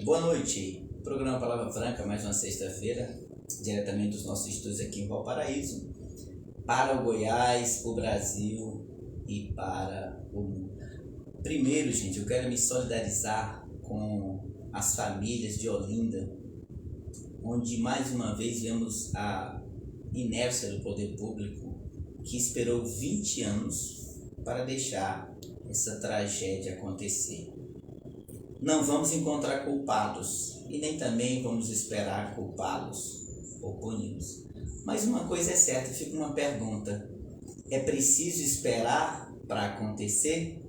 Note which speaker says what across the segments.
Speaker 1: Boa noite. Programa Palavra Franca, mais uma sexta-feira, diretamente dos nossos estúdios aqui em Valparaíso, para o Goiás, o Brasil e para o mundo. Primeiro, gente, eu quero me solidarizar com as famílias de Olinda, onde mais uma vez vemos a inércia do poder público, que esperou 20 anos para deixar essa tragédia acontecer. Não vamos encontrar culpados e nem também vamos esperar culpá-los ou puni-los. Mas uma coisa é certa, fica uma pergunta: é preciso esperar para acontecer?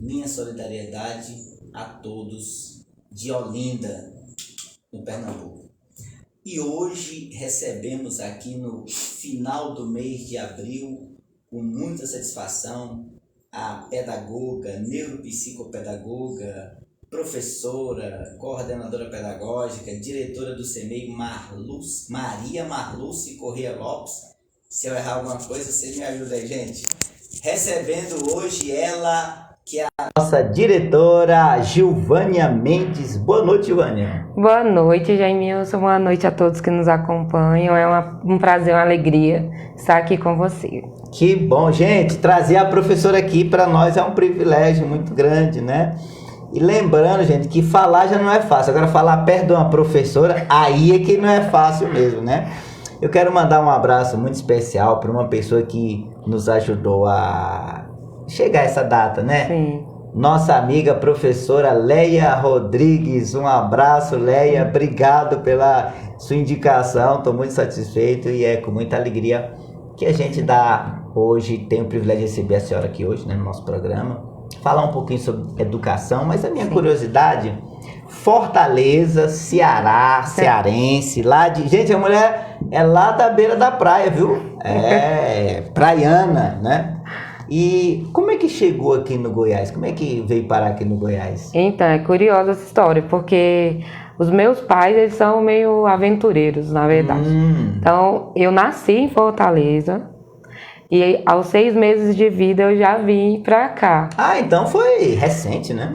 Speaker 1: Minha solidariedade a todos de Olinda, no Pernambuco. E hoje recebemos aqui no final do mês de abril, com muita satisfação, a pedagoga, neuropsicopedagoga, professora, coordenadora pedagógica, diretora do CEMEI, Maria Marluce Corrêa Lopes. Se eu errar alguma coisa, você me ajuda aí, gente. Recebendo hoje ela, que é a nossa diretora, Gilvânia Mendes. Boa noite, Gilvânia.
Speaker 2: Boa noite, Jaimilson. Boa noite a todos que nos acompanham. É um prazer, uma alegria estar aqui com você.
Speaker 1: Que bom, gente. Trazer a professora aqui para nós é um privilégio muito grande, né? E lembrando, gente, que falar já não é fácil. Agora, falar perto de uma professora, aí é que não é fácil mesmo, né? Eu quero mandar um abraço muito especial para uma pessoa que nos ajudou a chegar a essa data, né?
Speaker 2: Sim.
Speaker 1: Nossa amiga professora Leia Rodrigues. Um abraço, Leia. Obrigado pela sua indicação. Estou muito satisfeito e é com muita alegria que a gente tem o privilégio de receber a senhora aqui hoje, né, no nosso programa. Falar um pouquinho sobre educação, mas a minha curiosidade, Fortaleza, Ceará, cearense, gente, a mulher é lá da beira da praia, viu? É praiana, né? E como é que chegou aqui no Goiás? Como é que veio parar aqui no Goiás?
Speaker 2: Então, é curiosa essa história, porque os meus pais, eles são meio aventureiros, na verdade. Então, eu nasci em Fortaleza e aos 6 meses de vida eu já vim pra cá.
Speaker 1: Ah, então foi recente, né?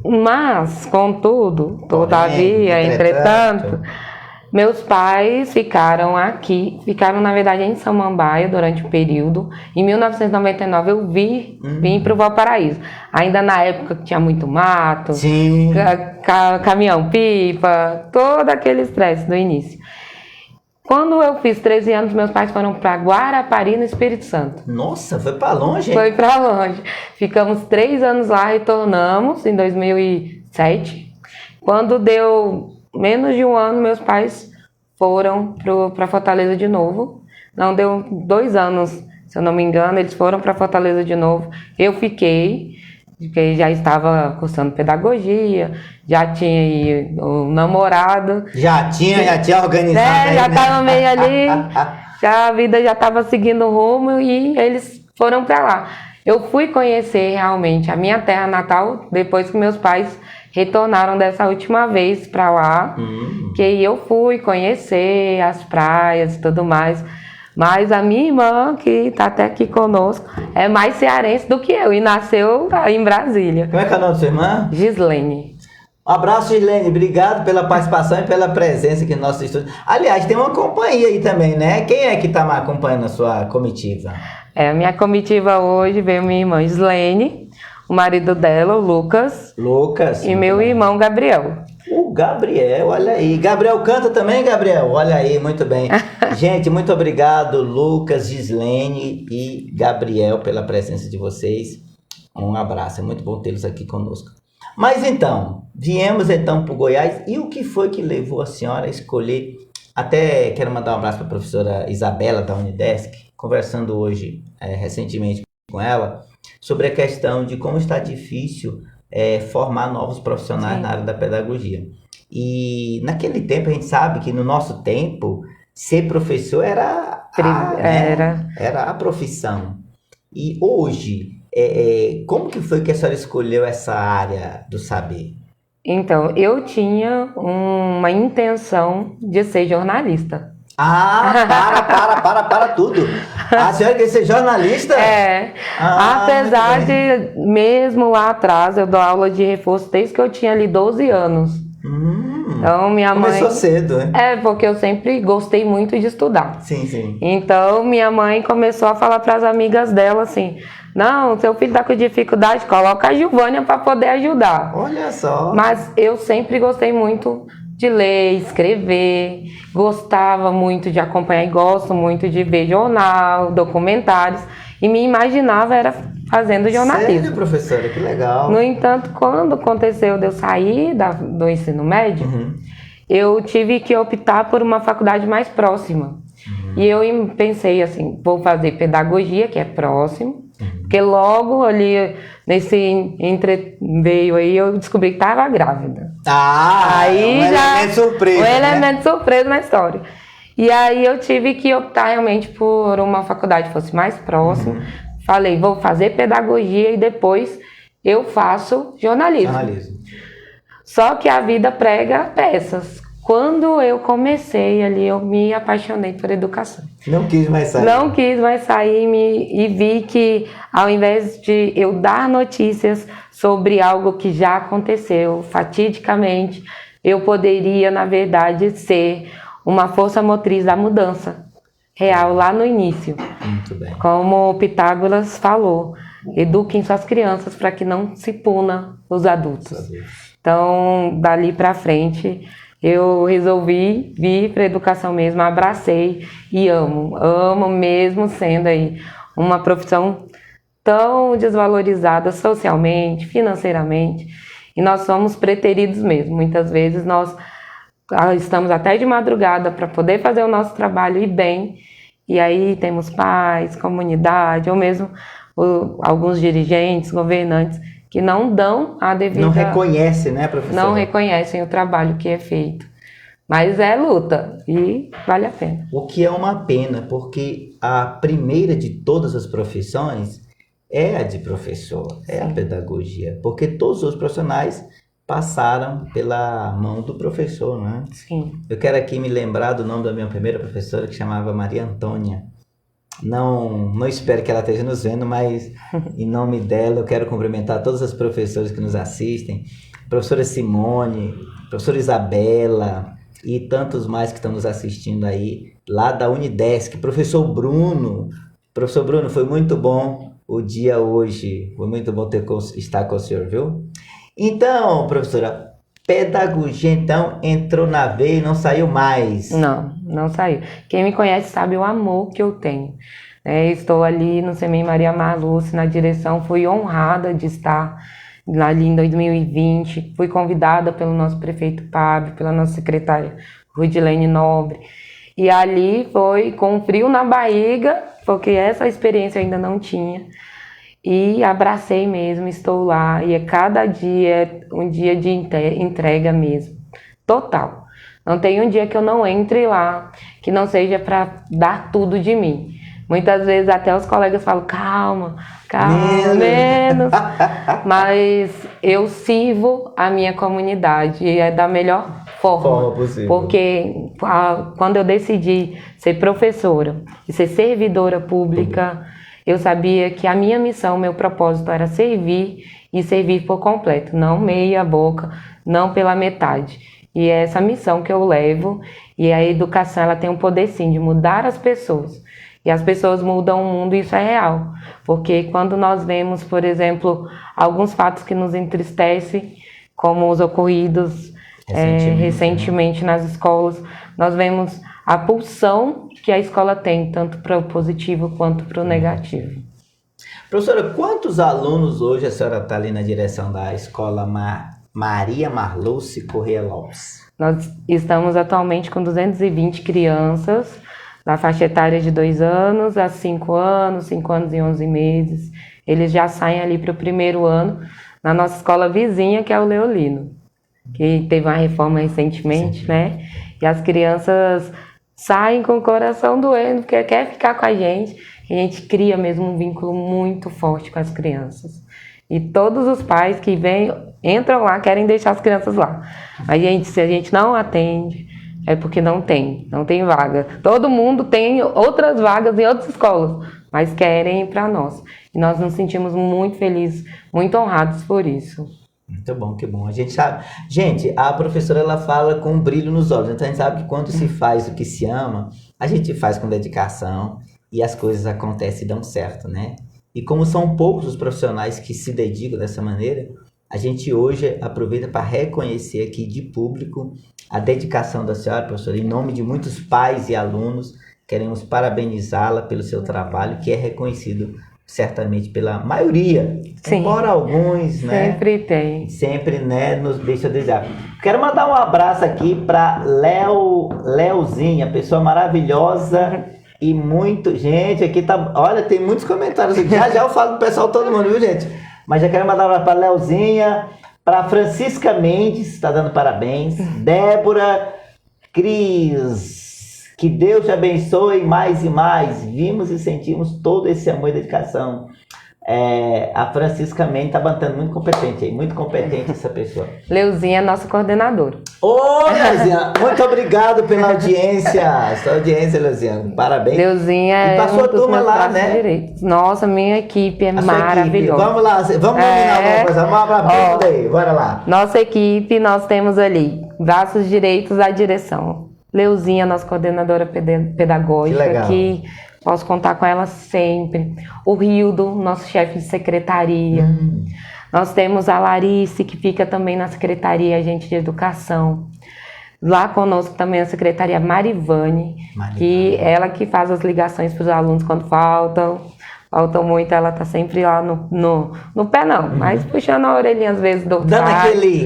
Speaker 2: Mas, contudo, todavia, entretanto, meus pais ficaram aqui, na verdade em Samambaia durante o período. Em 1999 eu vim para o Valparaíso. Ainda na época que tinha muito mato, caminhão-pipa, todo aquele estresse do início. Quando eu fiz 13 anos, meus pais foram para Guarapari, no Espírito Santo.
Speaker 1: Nossa, foi para longe, hein?
Speaker 2: Foi para longe. Ficamos 3 anos lá, retornamos em 2007. Quando deu menos de um ano, meus pais foram para Fortaleza de novo. Não deu 2 anos, se eu não me engano, eles foram para Fortaleza de novo. Eu fiquei, porque já estava cursando pedagogia, já tinha aí o namorado.
Speaker 1: Já tinha organizado.
Speaker 2: Já estava meio ali, a vida já estava seguindo o rumo e eles foram para lá. Eu fui conhecer realmente a minha terra natal depois que meus pais retornaram dessa última vez para lá, que aí eu fui conhecer as praias e tudo mais. Mas a minha irmã, que está até aqui conosco, é mais cearense do que eu e nasceu em Brasília.
Speaker 1: Como é que é o nome da sua irmã?
Speaker 2: Gislene.
Speaker 1: Um abraço, Gislene. Obrigado pela participação e pela presença aqui no nosso estúdio. Aliás, tem uma companhia aí também, né? Quem é que está acompanhando a sua comitiva?
Speaker 2: A minha comitiva hoje veio minha irmã Gislene, o marido dela, o Lucas. E meu irmão Gabriel.
Speaker 1: O Gabriel, olha aí. Gabriel canta também, Gabriel? Olha aí, muito bem. Gente, muito obrigado, Lucas, Gislene e Gabriel, pela presença de vocês. Um abraço, é muito bom tê-los aqui conosco. Mas então, viemos então para o Goiás. E o que foi que levou a senhora a escolher? Até quero mandar um abraço para a professora Isabela, da Unidesk, conversando hoje, recentemente com ela, sobre a questão de como está difícil formar novos profissionais na área da pedagogia. E naquele tempo a gente sabe que no nosso tempo ser professor era a profissão. E hoje, como que foi que a senhora escolheu essa área do saber?
Speaker 2: Então, eu tinha uma intenção de ser jornalista.
Speaker 3: Para tudo. A senhora quer ser jornalista?
Speaker 2: Apesar de, mesmo lá atrás, eu dou aula de reforço desde que eu tinha ali 12 anos. Então, minha mãe...
Speaker 3: Começou cedo, né?
Speaker 2: Porque eu sempre gostei muito de estudar.
Speaker 3: Sim.
Speaker 2: Então, minha mãe começou a falar para as amigas dela assim, não, seu filho tá com dificuldade, coloca a Gilvânia para poder ajudar.
Speaker 3: Olha só.
Speaker 2: Mas eu sempre gostei muito de ler, escrever, gostava muito de acompanhar e gosto muito de ver jornal, documentários, e me imaginava era fazendo jornalismo.
Speaker 3: Sério, professora? Que legal.
Speaker 2: No entanto, quando aconteceu de eu sair do ensino médio, eu tive que optar por uma faculdade mais próxima. E eu pensei assim, vou fazer pedagogia, que é próximo, porque logo ali, nesse entreveio aí, eu descobri que estava grávida. Aí
Speaker 3: elemento surpresa,
Speaker 2: elemento surpresa na história. E aí eu tive que optar realmente por uma faculdade que fosse mais próxima. Falei, vou fazer pedagogia e depois eu faço jornalismo. Só que a vida prega peças. Quando eu comecei ali, eu me apaixonei por educação.
Speaker 3: Não quis mais sair.
Speaker 2: Não quis mais sair e vi que ao invés de eu dar notícias sobre algo que já aconteceu fatidicamente, eu poderia, na verdade, ser uma força motriz da mudança real lá no início.
Speaker 3: Muito bem.
Speaker 2: Como o Pitágoras falou, eduquem suas crianças para que não se puna os adultos. Então, dali para frente, eu resolvi vir para a educação mesmo, abracei e amo mesmo sendo aí uma profissão tão desvalorizada socialmente, financeiramente, e nós somos preteridos mesmo. Muitas vezes nós estamos até de madrugada para poder fazer o nosso trabalho e bem, e aí temos pais, comunidade, ou mesmo alguns dirigentes, governantes, que não dão a devida...
Speaker 3: Não reconhecem, né, professora?
Speaker 2: Não reconhecem o trabalho que é feito. Mas é luta e vale a pena.
Speaker 3: O que é uma pena, porque a primeira de todas as profissões é a de professor, é a pedagogia. Porque todos os profissionais passaram pela mão do professor, né?
Speaker 2: Sim.
Speaker 3: Eu quero aqui me lembrar do nome da minha primeira professora, que chamava Maria Antônia. Não espero que ela esteja nos vendo, mas em nome dela eu quero cumprimentar todas as professoras que nos assistem, professora Simone, professora Isabela e tantos mais que estão nos assistindo aí, lá da Unidesc, professor Bruno. Professor Bruno, foi muito bom o dia hoje, foi muito bom estar com o senhor, viu? Então, professora, pedagogia então entrou na veia e não saiu mais.
Speaker 2: Não saiu. Quem me conhece sabe o amor que eu tenho. Estou ali no CEMEI Maria Marluce, na direção, fui honrada de estar ali em 2020, fui convidada pelo nosso prefeito Pablo, pela nossa secretária Rudilene Nobre, e ali foi com frio na barriga, porque essa experiência eu ainda não tinha, e abracei mesmo, estou lá, e cada dia um dia de entrega mesmo, total. Não tem um dia que eu não entre lá, que não seja para dar tudo de mim. Muitas vezes até os colegas falam, calma, menos. Mas eu sirvo a minha comunidade e é da melhor forma
Speaker 3: possível.
Speaker 2: Porque quando eu decidi ser professora e ser servidora pública, eu sabia que a minha missão, meu propósito era servir e servir por completo, não meia boca, não pela metade. E é essa missão que eu levo, e a educação ela tem um poder sim de mudar as pessoas. E as pessoas mudam o mundo, e isso é real. Porque quando nós vemos, por exemplo, alguns fatos que nos entristecem, como os ocorridos recentemente nas escolas, nós vemos a pulsão que a escola tem, tanto para o positivo quanto para o negativo.
Speaker 3: Professora, quantos alunos hoje a senhora está ali na direção da escola Maria Marluce Corrêa Lopes?
Speaker 2: Nós estamos atualmente com 220 crianças, na faixa etária de 2 anos a 5 anos, 5 anos e 11 meses. Eles já saem ali para o primeiro ano na nossa escola vizinha, que é o Leolino, que teve uma reforma recentemente, né? E as crianças saem com o coração doendo, porque quer ficar com a gente. E a gente cria mesmo um vínculo muito forte com as crianças. E todos os pais que entram lá, querem deixar as crianças lá. Se a gente não atende, é porque não tem vaga. Todo mundo tem outras vagas em outras escolas, mas querem ir para nós. E nós nos sentimos muito felizes, muito honrados por isso.
Speaker 3: Muito bom, que bom. A gente sabe. Gente, a professora ela fala com um brilho nos olhos. Então a gente sabe que quando se faz o que se ama, a gente faz com dedicação e as coisas acontecem e dão certo, né? E como são poucos os profissionais que se dedicam dessa maneira, a gente hoje aproveita para reconhecer aqui de público a dedicação da senhora, professora, em nome de muitos pais e alunos. Queremos parabenizá-la pelo seu trabalho, que é reconhecido certamente pela maioria,
Speaker 2: Sim.
Speaker 3: embora alguns, né?
Speaker 2: Sempre tem.
Speaker 3: Sempre, né, nos deixa a desejar. Quero mandar um abraço aqui para Leozinha, pessoa maravilhosa e muito... Gente, aqui tá... Olha, tem muitos comentários aqui. Já eu falo pro pessoal, todo mundo, viu, gente? Mas já quero mandar um abraço para Leozinha, para Francisca Mendes, está dando parabéns. Débora, Cris... Que Deus te abençoe mais e mais. Vimos e sentimos todo esse amor e dedicação. A Francisca Mendes está bantando muito competente aí. Muito competente essa pessoa.
Speaker 2: Leuzinha é nossa coordenadora.
Speaker 3: Ô, Leuzinha, muito obrigado pela audiência. Sua audiência, Leuzinha. Parabéns.
Speaker 2: Leuzinha
Speaker 3: é
Speaker 2: um dos
Speaker 3: turma
Speaker 2: meus
Speaker 3: lá,
Speaker 2: braços
Speaker 3: né?
Speaker 2: direitos. Nossa, minha equipe é maravilhosa.
Speaker 3: Vamos lá, vamos nominar alguma coisa. Vamos abrir tudo aí, bora lá.
Speaker 2: Nossa equipe, nós temos ali braços direitos à direção. Leuzinha, nossa coordenadora pedagógica, que posso contar com ela sempre. O Rildo, nosso chefe de secretaria. Nós temos a Larice, que fica também na secretaria, agente de educação. Lá conosco também a secretaria Marivane, que ela que faz as ligações para os alunos quando faltam muito, ela tá sempre lá no pé não, mas puxando a orelhinha às vezes do
Speaker 3: dando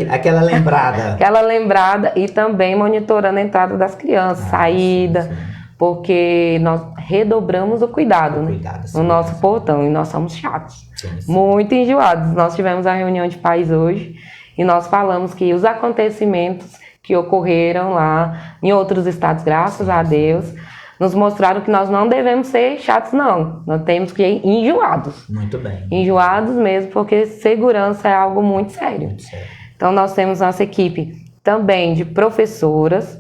Speaker 3: aquela lembrada.
Speaker 2: Aquela lembrada e também monitorando a entrada das crianças, saída, sim. Porque nós redobramos o cuidado, né? No nosso portão, e nós somos chatos, sim. Muito enjoados. Nós tivemos a reunião de pais hoje e nós falamos que os acontecimentos que ocorreram lá em outros estados, graças a Deus, nos mostraram que nós não devemos ser chatos, não. Nós temos que ir enjoados.
Speaker 3: Muito bem.
Speaker 2: Enjoados mesmo, porque segurança é algo muito sério. Muito sério. Então, nós temos nossa equipe também de professoras.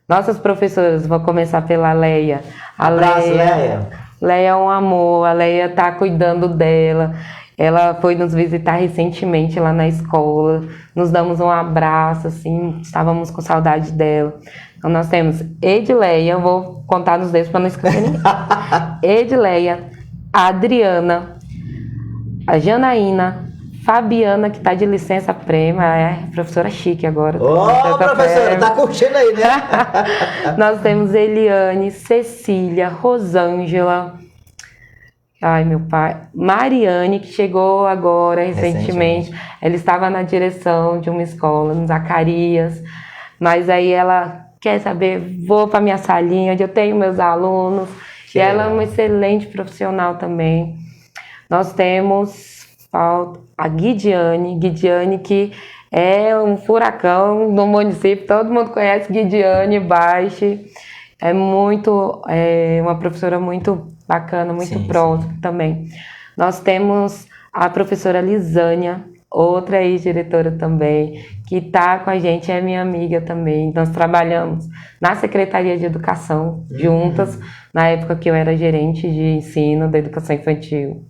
Speaker 2: Nossas professoras, vou começar pela Leia.
Speaker 3: Abraço, Leia.
Speaker 2: Leia é um amor, a Leia está cuidando dela. Ela foi nos visitar recentemente lá na escola. Nos damos um abraço, assim, estávamos com saudade dela. Então, nós temos Edileia, eu vou contar nos dedos para não esquecer ninguém. Edileia, a Adriana, a Janaína, Fabiana, que está de licença prêmio, é professora chique agora.
Speaker 3: Ô, professora, tá curtindo aí, né?
Speaker 2: Nós temos Eliane, Cecília, Rosângela, ai meu pai, Mariane, que chegou agora recentemente. Ela estava na direção de uma escola, no Zacarias, mas aí ela quer saber, vou para minha salinha, onde eu tenho meus alunos, e ela é uma excelente profissional também. Nós temos a Guidiane, que é um furacão no município, todo mundo conhece Guidiane Baixe, é uma professora muito bacana, muito próxima também. Nós temos a professora Lisânia, outra ex-diretora também, que está com a gente, é minha amiga também. Nós trabalhamos na Secretaria de Educação, juntas, na época que eu era gerente de ensino da educação infantil.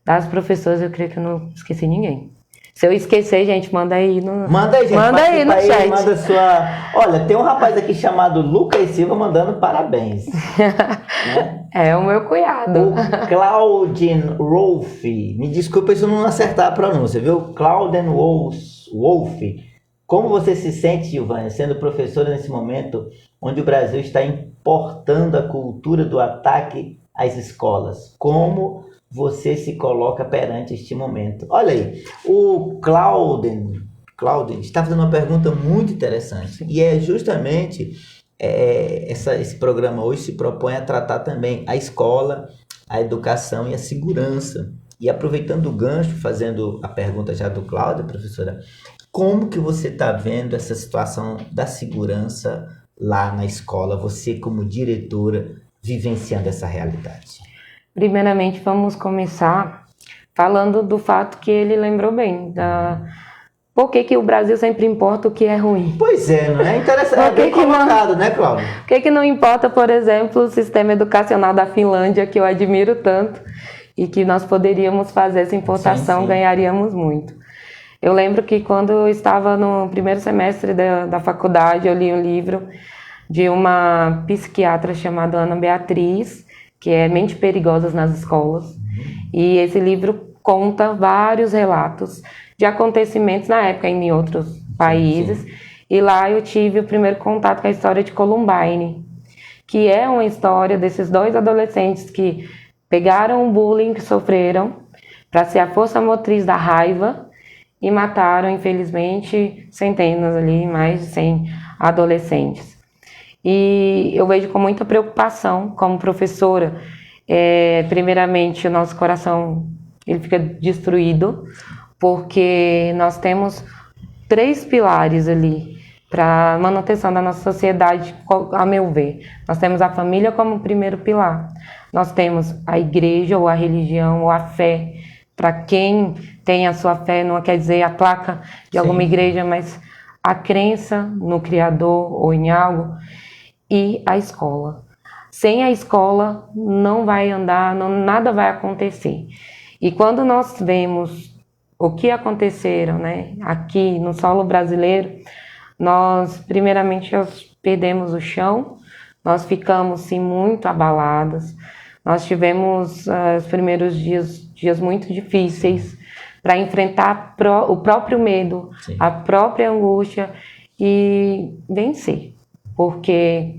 Speaker 2: Das professoras, eu creio que eu não esqueci ninguém. Se eu esquecer, gente, manda aí no...
Speaker 3: Manda aí, gente.
Speaker 2: Manda aí no chat.
Speaker 3: Manda sua... Olha, tem um rapaz aqui chamado Lucas Silva mandando parabéns. Né?
Speaker 2: É o meu cunhado.
Speaker 3: O Claudin Wolff. Me desculpa se eu não acertar a pronúncia, viu? Claudin Wolff. Como você se sente, Gilvânia, sendo professora nesse momento onde o Brasil está importando a cultura do ataque às escolas? Como você se coloca perante este momento? Olha aí, o Claudin está fazendo uma pergunta muito interessante. E é justamente esse programa hoje se propõe a tratar também a escola, a educação e a segurança. E aproveitando o gancho, fazendo a pergunta já do Cláudio, professora, como que você está vendo essa situação da segurança lá na escola, você como diretora, vivenciando essa realidade?
Speaker 2: Primeiramente, vamos começar falando do fato que ele lembrou bem, Por que o Brasil sempre importa o que é ruim?
Speaker 3: Pois é, não é interessante? É bem colocado, né, Cláudia?
Speaker 2: Por que não importa, por exemplo, o sistema educacional da Finlândia, que eu admiro tanto, e que nós poderíamos fazer essa importação,
Speaker 3: Sim.
Speaker 2: ganharíamos muito. Eu lembro que quando eu estava no primeiro semestre da faculdade, eu li um livro de uma psiquiatra chamada Ana Beatriz, que é Mentes Perigosas nas Escolas. E esse livro conta vários relatos de acontecimentos na época em outros países. Sim. E lá eu tive o primeiro contato com a história de Columbine, que é uma história desses 2 adolescentes que pegaram o bullying que sofreram para ser a força motriz da raiva e mataram, infelizmente, centenas ali, mais de 100 adolescentes. E eu vejo com muita preocupação como professora. Primeiramente, o nosso coração ele fica destruído, porque nós temos 3 pilares ali para a manutenção da nossa sociedade, a meu ver. Nós temos a família como primeiro pilar. Nós temos a igreja, ou a religião, ou a fé. Para quem tem a sua fé, não quer dizer a placa de alguma igreja, mas a crença no Criador ou em algo. E a escola. Sem a escola não vai andar, nada vai acontecer. E quando nós vemos o que aconteceram, né, aqui no solo brasileiro, nós primeiramente perdemos o chão, nós ficamos sim muito abaladas, nós tivemos os primeiros dias muito difíceis para enfrentar o próprio medo, sim, a própria angústia e vencer, porque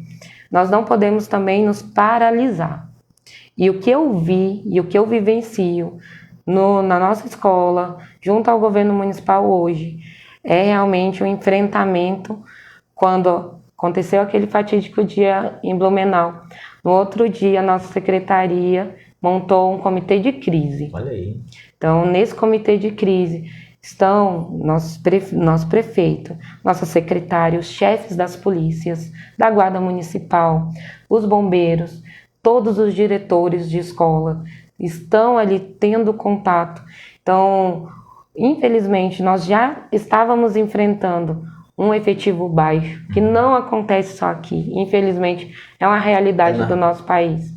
Speaker 2: nós não podemos também nos paralisar. E o que eu vi e o que eu vivencio na nossa escola, junto ao governo municipal hoje, é realmente um enfrentamento. Quando aconteceu aquele fatídico dia em Blumenau, no outro dia a nossa secretaria montou um comitê de crise.
Speaker 3: Olha aí.
Speaker 2: Então, nesse comitê de crise estão nosso prefeito, nossos secretários, chefes das polícias, da guarda municipal, os bombeiros, todos os diretores de escola estão ali tendo contato. Então, infelizmente, nós já estávamos enfrentando um efetivo baixo, que não acontece só aqui. Infelizmente, é uma realidade do nosso país.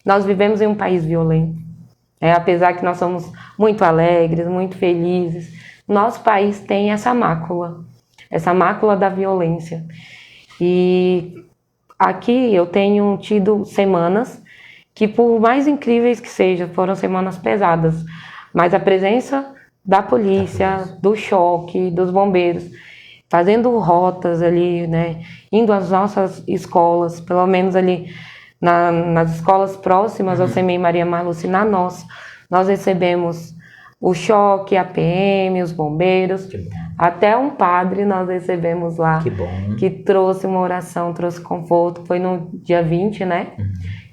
Speaker 2: Nós vivemos em um país violento. Apesar que nós somos muito alegres, muito felizes, nosso país tem essa mácula da violência. E aqui eu tenho tido semanas que, por mais incríveis que sejam, foram semanas pesadas, mas a presença da polícia, do choque, dos bombeiros, fazendo rotas ali, né, indo às nossas escolas, pelo menos ali nas escolas próximas ao CEMEI Maria Marluce, na nossa, nós recebemos o choque, a PM, os bombeiros, até um padre nós recebemos lá, que trouxe uma oração, trouxe conforto. Foi no dia 20, né?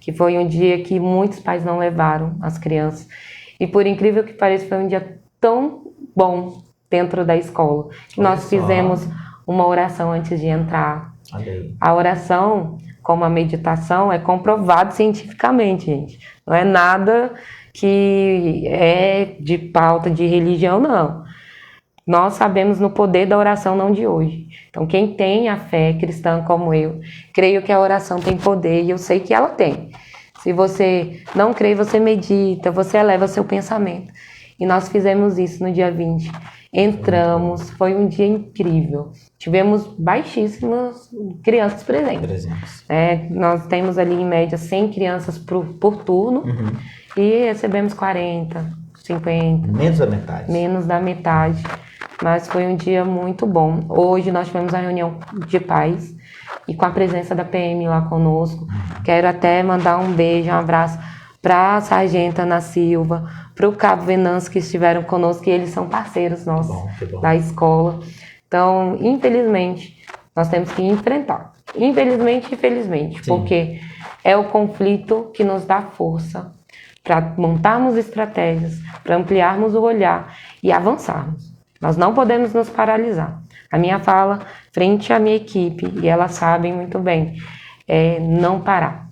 Speaker 2: Que foi um dia que muitos pais não levaram as crianças. E por incrível que pareça, foi um dia tão bom dentro da escola, que nós fizemos uma oração antes de entrar. A oração, como a meditação, é comprovado cientificamente, gente. Não é nada que é de pauta de religião, não. Nós sabemos no poder da oração, não de hoje. Então, quem tem a fé cristã como eu, creio que a oração tem poder e eu sei que ela tem. Se você não crê, você medita, você eleva seu pensamento. E nós fizemos isso no dia 20. Entramos, foi um dia incrível. Tivemos baixíssimas crianças presentes. Nós temos ali em média 100 crianças por turno e recebemos 40, 50. Menos da metade. Mas foi um dia muito bom. Hoje nós tivemos a reunião de pais e com a presença da PM lá conosco. Quero até mandar um beijo, um abraço para a Sargenta Ana Silva, para o Cabo Venâncio que estiveram conosco, e eles são parceiros nossos da escola. Então, infelizmente, nós temos que enfrentar. Infelizmente e felizmente, porque é o conflito que nos dá força para montarmos estratégias, para ampliarmos o olhar e avançarmos. Nós não podemos nos paralisar. A minha fala, frente à minha equipe, e elas sabem muito bem, é não parar.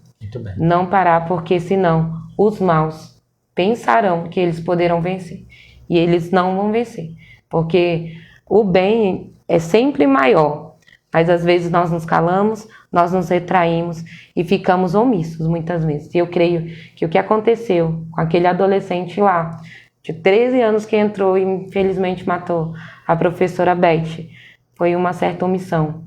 Speaker 2: Não parar, porque senão os maus pensarão que eles poderão vencer. E eles não vão vencer. Porque o bem é sempre maior, mas às vezes nós nos calamos, nós nos retraímos e ficamos omissos muitas vezes. E eu creio que o que aconteceu com aquele adolescente lá, de 13 anos que entrou e infelizmente matou a professora Beth, foi uma certa omissão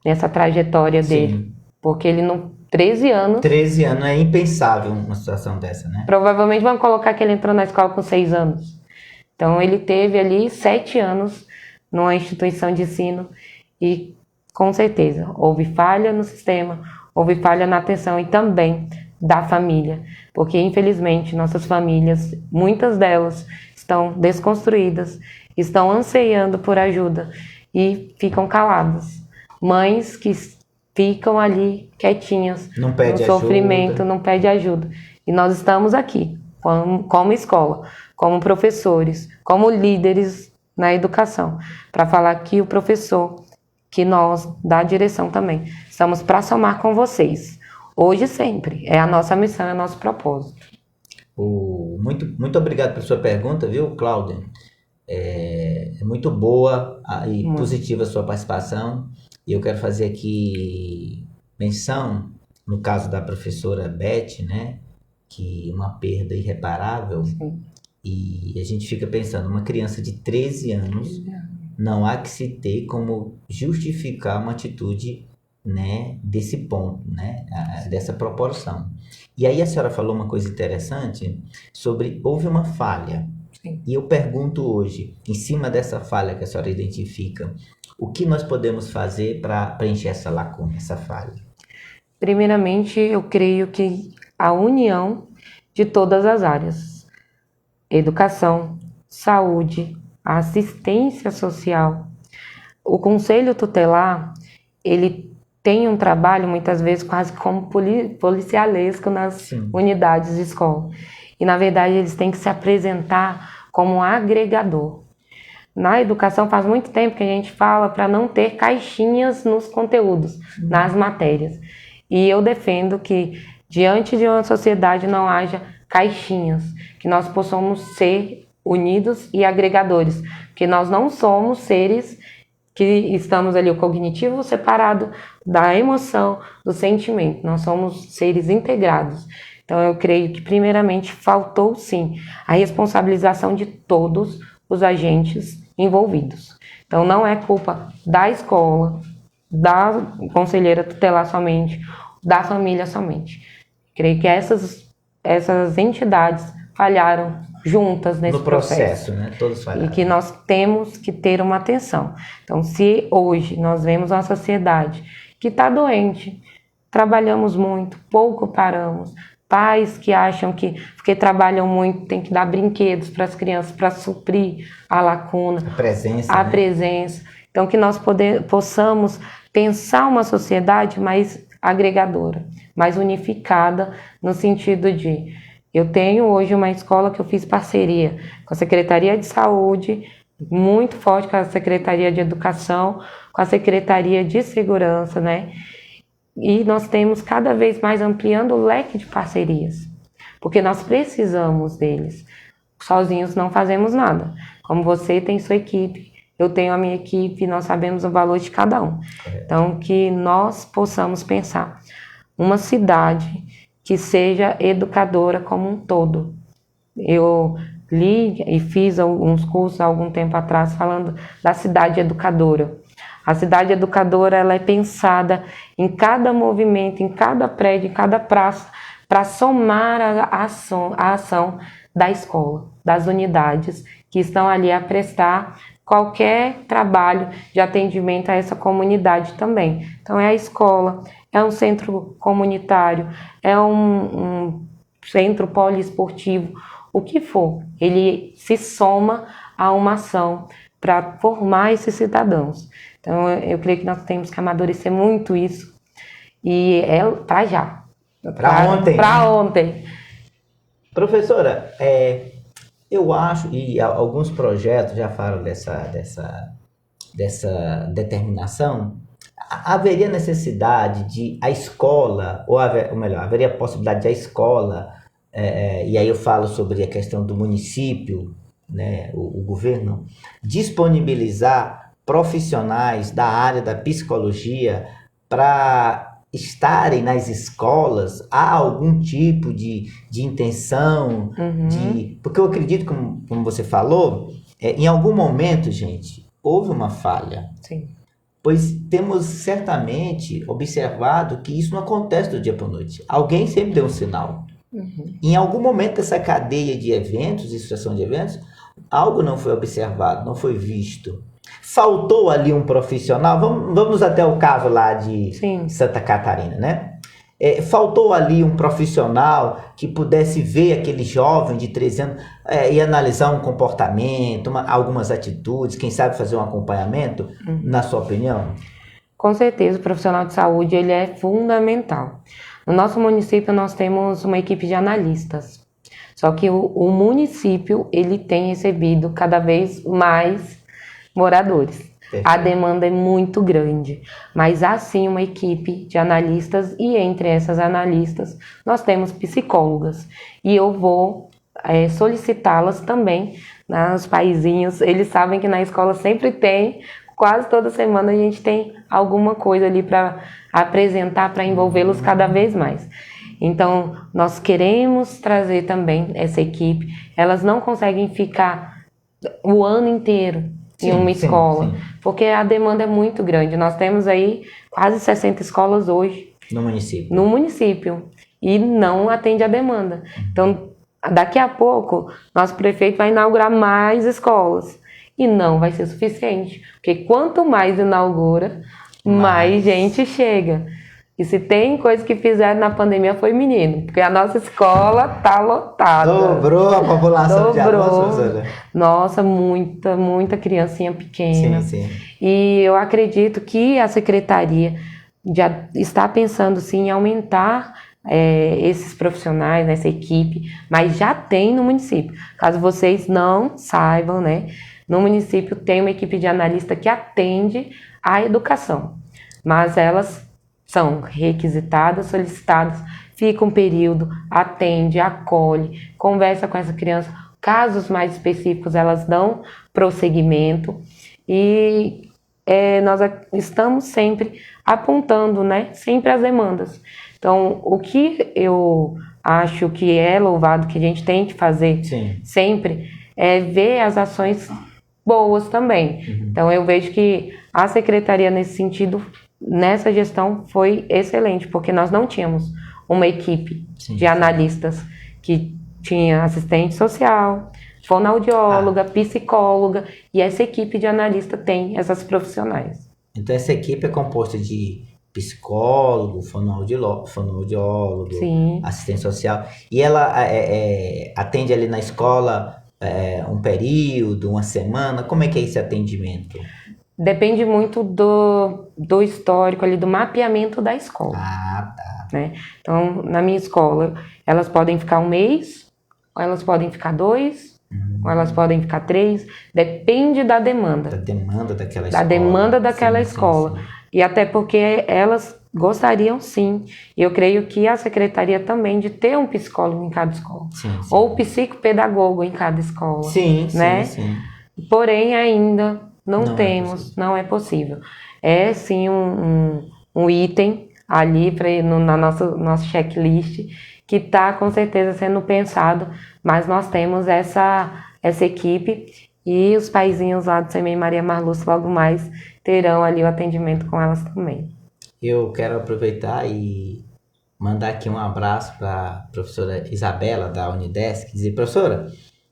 Speaker 2: nessa trajetória dele. Porque ele não... 13 anos...
Speaker 3: 13 anos é impensável uma situação dessa, né?
Speaker 2: Provavelmente vão colocar que ele entrou na escola com 6 anos. Então ele teve ali 7 anos numa instituição de ensino e com certeza houve falha no sistema, houve falha na atenção e também da família. Porque infelizmente nossas famílias, muitas delas estão desconstruídas, estão anseiando por ajuda e ficam caladas. Mães que ficam ali quietinhas,
Speaker 3: não pede
Speaker 2: no sofrimento, não pede ajuda. E nós estamos aqui, como escola, como professores, como líderes na educação, para falar que o professor, que nós, da direção também, estamos para somar com vocês. Hoje e sempre. É a nossa missão, é o nosso propósito.
Speaker 3: Muito obrigado pela sua pergunta, viu, Cláudia? É muito boa e positiva a sua participação. E eu quero fazer aqui menção, no caso da professora Beth, né? Que uma perda irreparável.
Speaker 2: Sim.
Speaker 3: E a gente fica pensando, uma criança de 13 anos, não há que se ter como justificar uma atitude, né, desse ponto, né, dessa proporção. E aí a senhora falou uma coisa interessante sobre houve uma falha.
Speaker 2: Sim.
Speaker 3: E eu pergunto hoje, em cima dessa falha que a senhora identifica, o que nós podemos fazer para preencher essa lacuna, essa falha?
Speaker 2: Primeiramente, eu creio que a união de todas as áreas, educação, saúde, assistência social. O Conselho Tutelar, ele tem um trabalho, muitas vezes, quase como policialesco nas unidades de escola. E, na verdade, eles têm que se apresentar como um agregador. Na educação, faz muito tempo que a gente fala para não ter caixinhas nos conteúdos, nas matérias. E eu defendo que, diante de uma sociedade, não haja caixinhas, que nós possamos ser unidos e agregadores, porque nós não somos seres que estamos ali, o cognitivo separado da emoção, do sentimento. Nós somos seres integrados. Então, eu creio que, primeiramente, faltou, sim, a responsabilização de todos os agentes envolvidos. Então, não é culpa da escola, da conselheira tutelar somente, da família somente. Creio que essas entidades falharam juntas nesse processo,
Speaker 3: né? Todos falharam.
Speaker 2: E que nós temos que ter uma atenção. Então, se hoje nós vemos uma sociedade que está doente, trabalhamos muito, pouco paramos, pais que acham que, porque trabalham muito, tem que dar brinquedos para as crianças para suprir a lacuna,
Speaker 3: a
Speaker 2: presença. Então, que nós possamos pensar uma sociedade mais agregadora, mais unificada, no sentido de... Eu tenho hoje uma escola que eu fiz parceria com a Secretaria de Saúde, muito forte com a Secretaria de Educação, com a Secretaria de Segurança, né? E nós temos cada vez mais ampliando o leque de parcerias, porque nós precisamos deles. Sozinhos não fazemos nada. Como você tem sua equipe, eu tenho a minha equipe, nós sabemos o valor de cada um. Então, que nós possamos pensar uma cidade que seja educadora como um todo. Eu li e fiz alguns cursos há algum tempo atrás falando da cidade educadora. A cidade educadora, ela é pensada em cada movimento, em cada prédio, em cada praça, para somar a ação da escola, das unidades que estão ali a prestar qualquer trabalho de atendimento a essa comunidade também. Então, é a escola, é um centro comunitário, é um centro poliesportivo, o que for. Ele se soma a uma ação para formar esses cidadãos. Então, eu creio que nós temos que amadurecer muito isso. E é para já.
Speaker 3: Para ontem.
Speaker 2: Para ontem.
Speaker 3: Professora, eu acho, e alguns projetos já falam dessa determinação, haveria necessidade de a escola, ou melhor, haveria possibilidade de a escola, e aí eu falo sobre a questão do município, né, o governo, disponibilizar profissionais da área da psicologia para estarem nas escolas? Há algum tipo de intenção? Porque eu acredito, como você falou, em algum momento, gente, houve uma falha.
Speaker 2: Sim.
Speaker 3: Pois temos certamente observado que isso não acontece do dia para a noite. Alguém sempre deu um sinal. Em algum momento dessa cadeia de eventos, de sucessão de eventos, algo não foi observado, não foi visto. Faltou ali um profissional. Vamos até o caso lá de Santa Catarina, né? Faltou ali um profissional que pudesse ver aquele jovem de 13 anos e analisar um comportamento, algumas atitudes, quem sabe fazer um acompanhamento, na sua opinião?
Speaker 2: Com certeza, o profissional de saúde ele é fundamental. No nosso município nós temos uma equipe de analistas, só que o município ele tem recebido cada vez mais moradores. A demanda é muito grande, mas há sim uma equipe de analistas e entre essas analistas nós temos psicólogas e eu vou solicitá-las também. Os paizinhos, eles sabem que na escola sempre tem, quase toda semana a gente tem alguma coisa ali para apresentar, para envolvê-los cada vez mais. Então, nós queremos trazer também essa equipe. Elas não conseguem ficar o ano inteiro em uma escola, porque a demanda é muito grande. Nós temos aí quase 60 escolas hoje.
Speaker 3: No município.
Speaker 2: No município. E não atende a demanda. Então, daqui a pouco, nosso prefeito vai inaugurar mais escolas. E não vai ser suficiente. Porque quanto mais inaugura, mais gente chega. E se tem coisa que fizeram na pandemia foi menino, porque a nossa escola tá lotada.
Speaker 3: Dobrou a população de alunos, professora?
Speaker 2: Nossa, muita criancinha pequena.
Speaker 3: Sim.
Speaker 2: E eu acredito que a secretaria já está pensando sim em aumentar esses profissionais, essa equipe, mas já tem no município. Caso vocês não saibam, né? No município tem uma equipe de analista que atende a educação, mas elas são requisitadas, solicitadas, fica um período, atende, acolhe, conversa com essa criança. Casos mais específicos, elas dão prosseguimento e nós estamos sempre apontando, né, sempre as demandas. Então, o que eu acho que é louvado, que a gente tem que fazer sempre, é ver as ações boas também. Então, eu vejo que a secretaria, nesse sentido, nessa gestão foi excelente, porque nós não tínhamos uma equipe de analistas que tinha assistente social, fonoaudióloga, psicóloga, e essa equipe de analista tem essas profissionais.
Speaker 3: Então essa equipe é composta de psicólogo, fonoaudiólogo, assistente social, e ela atende ali na escola um período, uma semana? Como é que é esse atendimento?
Speaker 2: Depende muito do histórico ali, do mapeamento da escola. Né? Então, na minha escola, elas podem ficar 1 mês, ou elas podem ficar 2, ou elas podem ficar 3, depende da demanda.
Speaker 3: Da demanda daquela escola.
Speaker 2: Da demanda daquela escola. Sim. E até porque elas gostariam sim, e eu creio que a secretaria também, de ter um psicólogo em cada escola. Ou psicopedagogo em cada escola. Sim. Porém, ainda não temos, não é possível. É sim um item ali na nossa checklist que está com certeza sendo pensado, mas nós temos essa equipe e os paizinhos lá do CMEI Maria Marluce logo mais terão ali o atendimento com elas também.
Speaker 3: Eu quero aproveitar e mandar aqui um abraço para a professora Isabela da Unidesc, dizer: professora,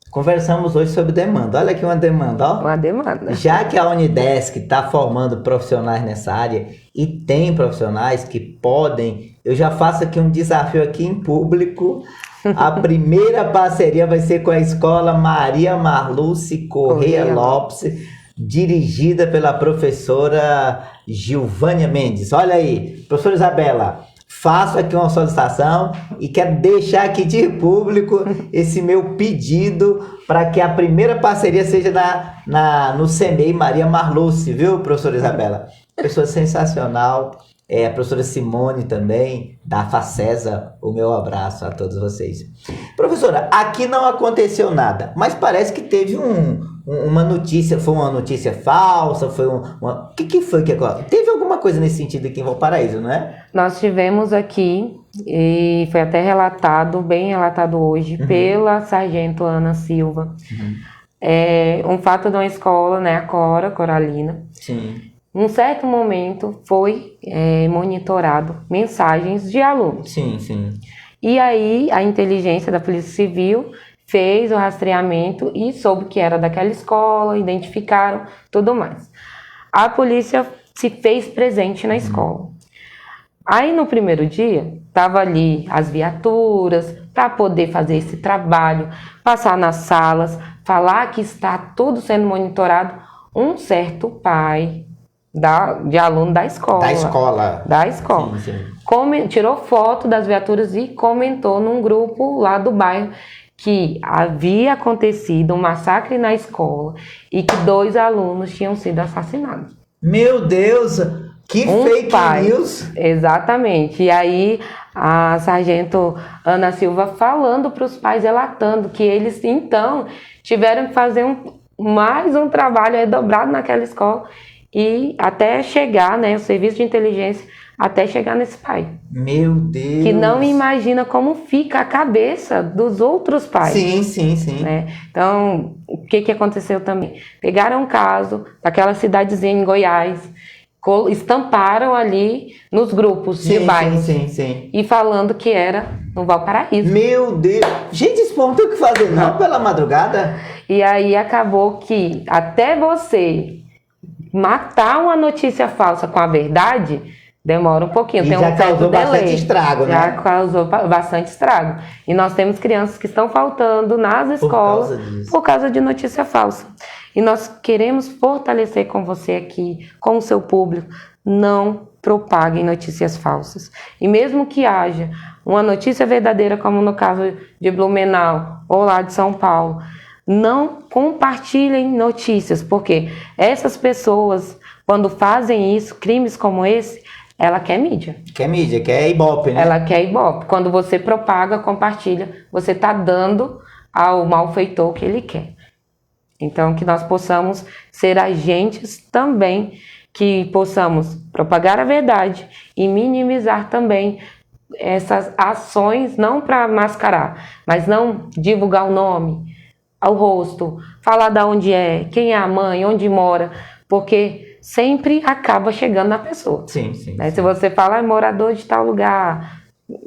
Speaker 3: conversamos hoje sobre demanda. Olha aqui uma demanda, ó.
Speaker 2: Uma demanda.
Speaker 3: Já que a Unidesc está formando profissionais nessa área e tem profissionais que podem, eu já faço aqui um desafio aqui em público. A primeira parceria vai ser com a Escola Maria Marluce Correia Lopes, dirigida pela professora Gilvânia Mendes. Olha aí, professora Isabela, faço aqui uma solicitação e quero deixar aqui de público esse meu pedido para que a primeira parceria seja no CMEI Maria Marluce, viu, professora Isabela? Pessoa sensacional, a professora Simone também, da Facesa, o meu abraço a todos vocês. Professora, aqui não aconteceu nada, mas parece que teve uma notícia, foi uma notícia falsa, foi o que foi que aconteceu? Teve alguma coisa nesse sentido aqui em Valparaíso, não é?
Speaker 2: Nós tivemos aqui, e foi até relatado, bem relatado hoje, pela sargento Ana Silva, um fato de uma escola, né, a Coralina.
Speaker 3: Sim.
Speaker 2: Num certo momento foi monitorado mensagens de alunos.
Speaker 3: Sim, sim.
Speaker 2: E aí a inteligência da Polícia Civil fez o rastreamento e soube que era daquela escola, identificaram, tudo mais. A polícia se fez presente na escola. Aí no primeiro dia, estava ali as viaturas para poder fazer esse trabalho, passar nas salas, falar que está tudo sendo monitorado. Um certo pai de aluno da escola. Da escola.
Speaker 3: Sim, sim.
Speaker 2: Tirou foto das viaturas e comentou num grupo lá do bairro que havia acontecido um massacre na escola e que 2 alunos tinham sido assassinados.
Speaker 3: Meu Deus! Que fake news!
Speaker 2: Exatamente. E aí a sargento Ana Silva falando para os pais, relatando que eles então tiveram que fazer mais um trabalho redobrado naquela escola e até chegar, né, o serviço de inteligência, até chegar nesse pai.
Speaker 3: Meu Deus!
Speaker 2: Que não imagina como fica a cabeça dos outros pais.
Speaker 3: Sim, sim, sim.
Speaker 2: Né? Então, o que aconteceu também? Pegaram um caso daquela cidadezinha em Goiás, estamparam ali nos grupos de bairros.
Speaker 3: Sim.
Speaker 2: E falando que era no Valparaíso.
Speaker 3: Meu Deus! Gente, esse povo não tem o que fazer não pela madrugada.
Speaker 2: E aí acabou que até você matar uma notícia falsa com a verdade, demora um pouquinho.
Speaker 3: E
Speaker 2: tem
Speaker 3: já
Speaker 2: um
Speaker 3: causou
Speaker 2: delay.
Speaker 3: bastante estrago, né?
Speaker 2: Já causou bastante estrago. E nós temos crianças que estão faltando nas escolas por causa de notícia falsa. E nós queremos fortalecer com você aqui, com o seu público, não propaguem notícias falsas. E mesmo que haja uma notícia verdadeira, como no caso de Blumenau ou lá de São Paulo, não compartilhem notícias, porque essas pessoas, quando fazem isso, crimes como esse, ela quer mídia.
Speaker 3: Quer mídia, quer Ibope, né?
Speaker 2: Ela quer Ibope. Quando você propaga, compartilha, você está dando ao malfeitor o que ele quer. Então, que nós possamos ser agentes também, que possamos propagar a verdade e minimizar também essas ações, não para mascarar, mas não divulgar o nome, o rosto, falar de onde é, quem é a mãe, onde mora, porque sempre acaba chegando na pessoa.
Speaker 3: Sim.
Speaker 2: Né? Se você fala, morador de tal lugar,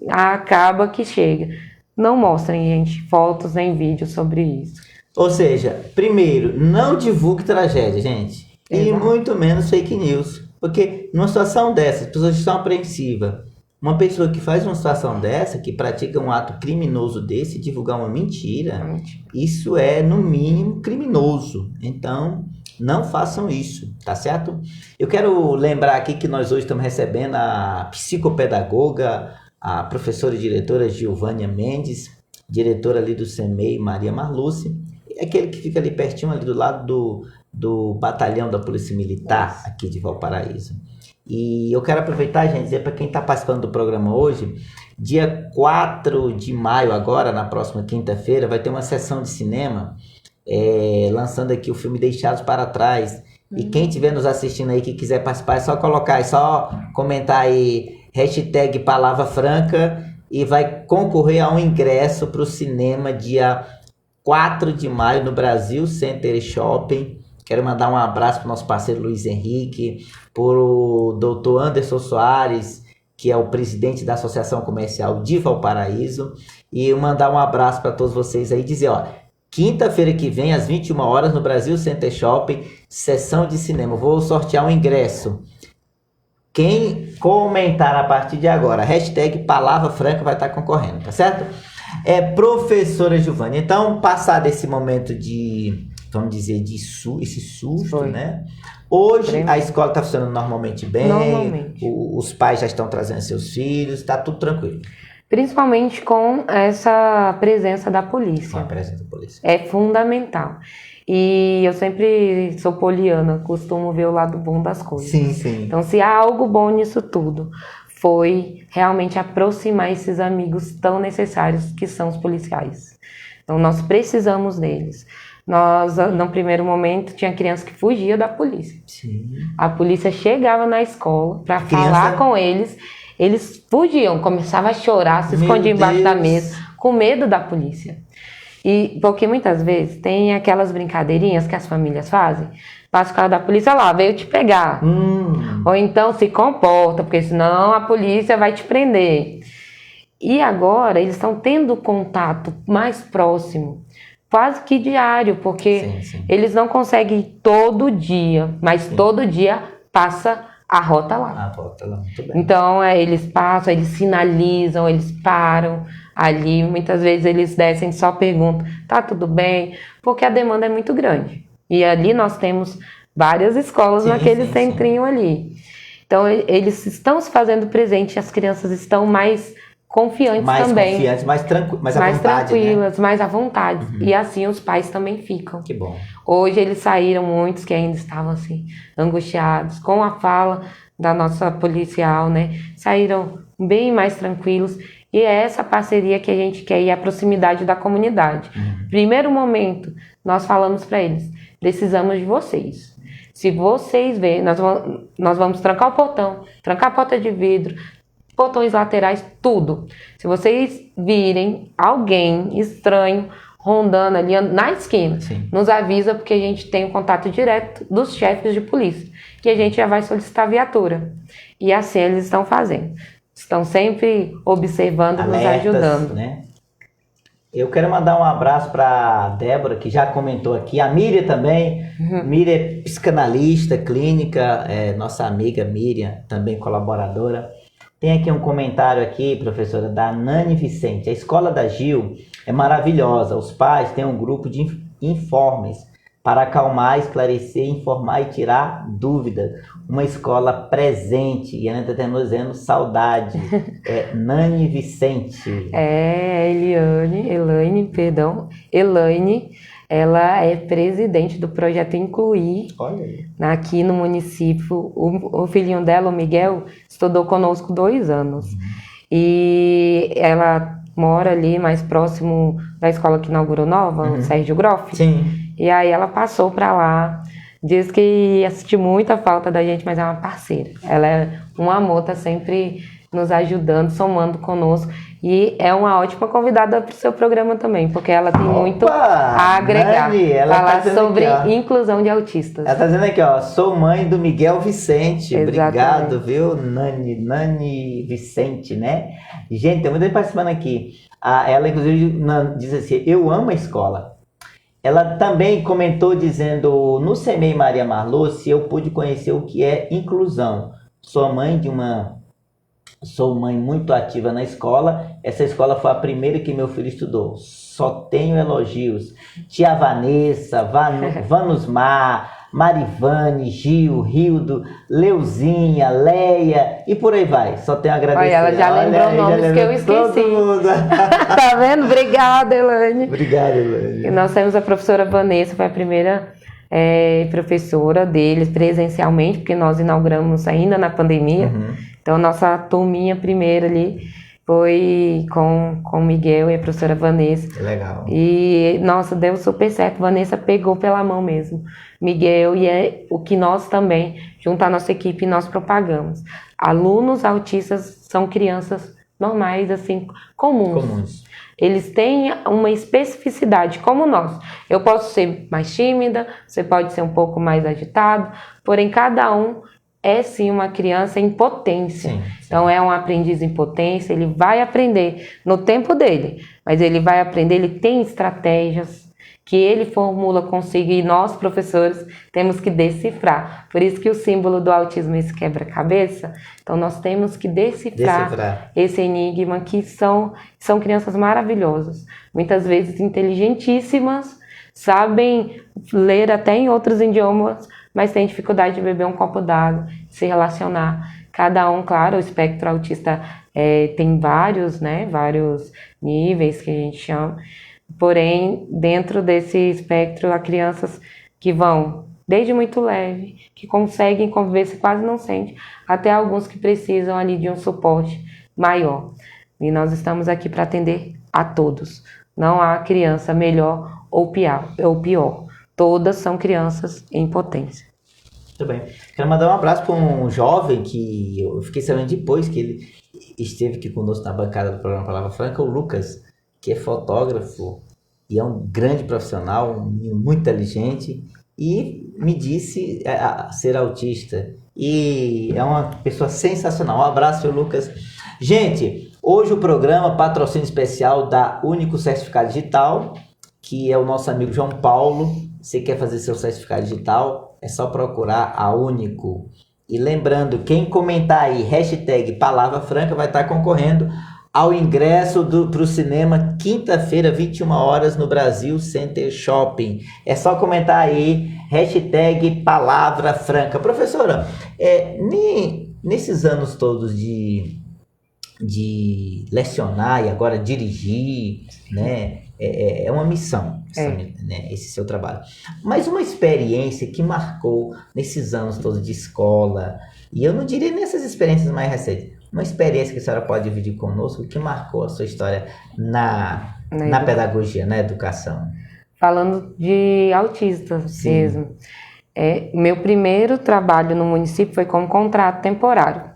Speaker 2: acaba que chega. Não mostrem, gente, fotos nem vídeos sobre isso.
Speaker 3: Ou seja, primeiro, não divulgue tragédia, gente.
Speaker 2: Exato.
Speaker 3: E muito menos fake news. Porque numa situação dessa, as pessoas estão apreensivas. Uma pessoa que faz uma situação dessa, que pratica um ato criminoso desse, divulgar uma mentira, isso é, no mínimo, criminoso. Então, não façam isso, tá certo? Eu quero lembrar aqui que nós hoje estamos recebendo a psicopedagoga, a professora e diretora Gilvânia Mendes, diretora ali do CEMEI, Maria Marluce, aquele que fica ali pertinho, ali do lado do batalhão da Polícia Militar, aqui de Valparaíso. E eu quero aproveitar, gente, dizer para quem está participando do programa hoje, dia 4 de maio agora, na próxima quinta-feira, vai ter uma sessão de cinema, lançando aqui o filme Deixados para Trás. E quem estiver nos assistindo aí, que quiser participar, é só colocar, é só comentar aí, hashtag Palavra Franca, e vai concorrer a um ingresso para o cinema dia 4 de maio no Brasil Center Shopping. Quero mandar um abraço para o nosso parceiro Luiz Henrique, para o doutor Anderson Soares, que é o presidente da Associação Comercial de Valparaíso, e mandar um abraço para todos vocês aí, dizer, ó, quinta-feira que vem, às 21 horas, no Brasil Center Shopping, sessão de cinema. Vou sortear um ingresso. Quem comentar a partir de agora, hashtag Palavra Franca, vai estar concorrendo, tá certo? Professora Gilvânia, então, passado esse momento de, vamos dizer, de esse susto, né? Hoje a escola está funcionando normalmente bem, os pais já estão trazendo seus filhos, está tudo tranquilo.
Speaker 2: Principalmente com essa presença da polícia.
Speaker 3: Com a presença da polícia.
Speaker 2: É fundamental. E eu sempre sou poliana, costumo ver o lado bom das coisas.
Speaker 3: Sim, sim.
Speaker 2: Então, se há algo bom nisso tudo, foi realmente aproximar esses amigos tão necessários que são os policiais. Então, nós precisamos deles. Nós, no primeiro momento, tinha criança que fugia da polícia.
Speaker 3: Sim.
Speaker 2: A polícia chegava na escola para falar com eles fugiam, começavam a chorar, se escondiam embaixo da mesa, com medo da polícia. E porque muitas vezes tem aquelas brincadeirinhas que as famílias fazem, passa o carro da polícia lá, veio te pegar. Ou então se comporta, porque senão a polícia vai te prender. E agora eles estão tendo contato mais próximo, quase que diário, porque eles não conseguem ir todo dia, mas todo dia passa a rota lá.
Speaker 3: A rota lá, muito bem.
Speaker 2: Então, eles passam, eles sinalizam, eles param ali. Muitas vezes eles descem e só perguntam, tá tudo bem? Porque a demanda é muito grande. E ali nós temos várias escolas naquele centrinho ali. Então, eles estão se fazendo presente, as crianças estão mais confiantes também.
Speaker 3: Mais confiantes, mais à vontade,
Speaker 2: tranquilas,
Speaker 3: né?
Speaker 2: mais à vontade. E assim os pais também ficam.
Speaker 3: Que bom.
Speaker 2: Hoje eles saíram, muitos que ainda estavam assim, angustiados, com a fala da nossa policial, né? Saíram bem mais tranquilos. E é essa parceria que a gente quer e a proximidade da comunidade. Primeiro momento, nós falamos para eles, precisamos de vocês. Se vocês verem, nós vamos trancar o portão, trancar a porta de vidro, portões laterais, tudo. Se vocês virem alguém estranho rondando ali na esquina, nos avisa, porque a gente tem o contato direto dos chefes de polícia, que a gente já vai solicitar a viatura. E assim eles estão fazendo. Estão sempre observando,
Speaker 3: alertas,
Speaker 2: nos ajudando.
Speaker 3: Né? Eu quero mandar um abraço para a Débora, que já comentou aqui, a Miriam também. Miriam é psicanalista clínica, nossa amiga Miriam, também colaboradora. Tem aqui um comentário aqui, professora, da Nani Vicente. A escola da Gil é maravilhosa. Os pais têm um grupo de informes para acalmar, esclarecer, informar e tirar dúvidas. Uma escola presente. E ela está dizendo saudade. Nani Vicente.
Speaker 2: Elaine, ela é presidente do projeto Incluir.
Speaker 3: Olha aí.
Speaker 2: Aqui no município. O filhinho dela, o Miguel, estudou conosco 2 anos. E ela mora ali mais próximo da escola que inaugurou nova, o Sérgio Groff.
Speaker 3: Sim.
Speaker 2: E aí ela passou para lá. Diz que ia sentir muita falta da gente, mas é uma parceira. Ela é um amor, tá sempre nos ajudando, somando conosco. E é uma ótima convidada para o seu programa também, porque ela tem muito a agregar.
Speaker 3: Nani, ela
Speaker 2: falar
Speaker 3: tá
Speaker 2: sobre
Speaker 3: aqui,
Speaker 2: inclusão de autistas.
Speaker 3: Ela está dizendo aqui, ó, sou mãe do Miguel Vicente.
Speaker 2: Exatamente.
Speaker 3: Obrigado, viu, Nani Vicente, né? Gente, tem muita gente participando aqui. Ela, inclusive, diz assim, eu amo a escola. Ela também comentou dizendo, no CEMEI Maria Marluce, eu pude conhecer o que é inclusão. Sou mãe muito ativa na escola. Essa escola foi a primeira que meu filho estudou. Só tenho elogios. Tia Vanessa, Vanusmar, Marivane, Gil, Rildo, Leuzinha, Leia e por aí vai. Só tenho a agradecer.
Speaker 2: Olha, ela já lembrou nomes que eu esqueci. Tá vendo? Obrigada, Elaine.
Speaker 3: Obrigado, Elaine.
Speaker 2: E nós temos a professora Vanessa, foi a primeira professora deles presencialmente, porque nós inauguramos ainda na pandemia. Então, nossa turminha primeira ali foi com o Miguel e a professora Vanessa.
Speaker 3: Que legal.
Speaker 2: E, nossa, deu super certo. Vanessa pegou pela mão mesmo. Miguel, e é o que nós também, junto à nossa equipe, nós propagamos. Alunos autistas são crianças normais, assim, comuns. Eles têm uma especificidade, como nós. Eu posso ser mais tímida, você pode ser um pouco mais agitado, porém cada um é sim uma criança em potência. Sim. Então é um aprendiz em potência, ele vai aprender no tempo dele, mas ele vai aprender, ele tem estratégias que ele formula consigo e nós, professores, temos que decifrar. Por isso que o símbolo do autismo é esse quebra-cabeça. Então nós temos que decifrar esse enigma, que são crianças maravilhosas, muitas vezes inteligentíssimas, sabem ler até em outros idiomas, mas tem dificuldade de beber um copo d'água, se relacionar. Cada um, claro, o espectro autista tem vários níveis que a gente chama, Porém, dentro desse espectro, há crianças que vão desde muito leve, que conseguem conviver, se quase não sente, até alguns que precisam ali de um suporte maior. E nós estamos aqui para atender a todos. Não há criança melhor ou pior. Todas são crianças em potência.
Speaker 3: Muito bem. Quero mandar um abraço para um jovem que eu fiquei sabendo depois que ele esteve aqui conosco na bancada do programa Palavra Franca, o Lucas, que é fotógrafo e é um grande profissional, um menino muito inteligente e me disse ser autista. E é uma pessoa sensacional. Um abraço, seu Lucas. Gente, hoje o programa patrocínio especial da Único Certificado Digital, que é o nosso amigo João Paulo. Você quer fazer seu certificado digital? É só procurar a Único. E lembrando, quem comentar aí, hashtag Palavra Franca, vai estar concorrendo ao ingresso para o cinema, quinta-feira, 21 horas, no Brasil Center Shopping. É só comentar aí, hashtag Palavra Franca. Professora, nesses anos todos de lecionar e agora dirigir, né? É uma missão, né, esse seu trabalho. Mas uma experiência que marcou nesses anos todos de escola, e eu não diria nessas experiências mais recentes, uma experiência que a senhora pode dividir conosco que marcou a sua história na pedagogia, na educação.
Speaker 2: Falando de autistas mesmo. Meu primeiro trabalho no município foi como contrato temporário,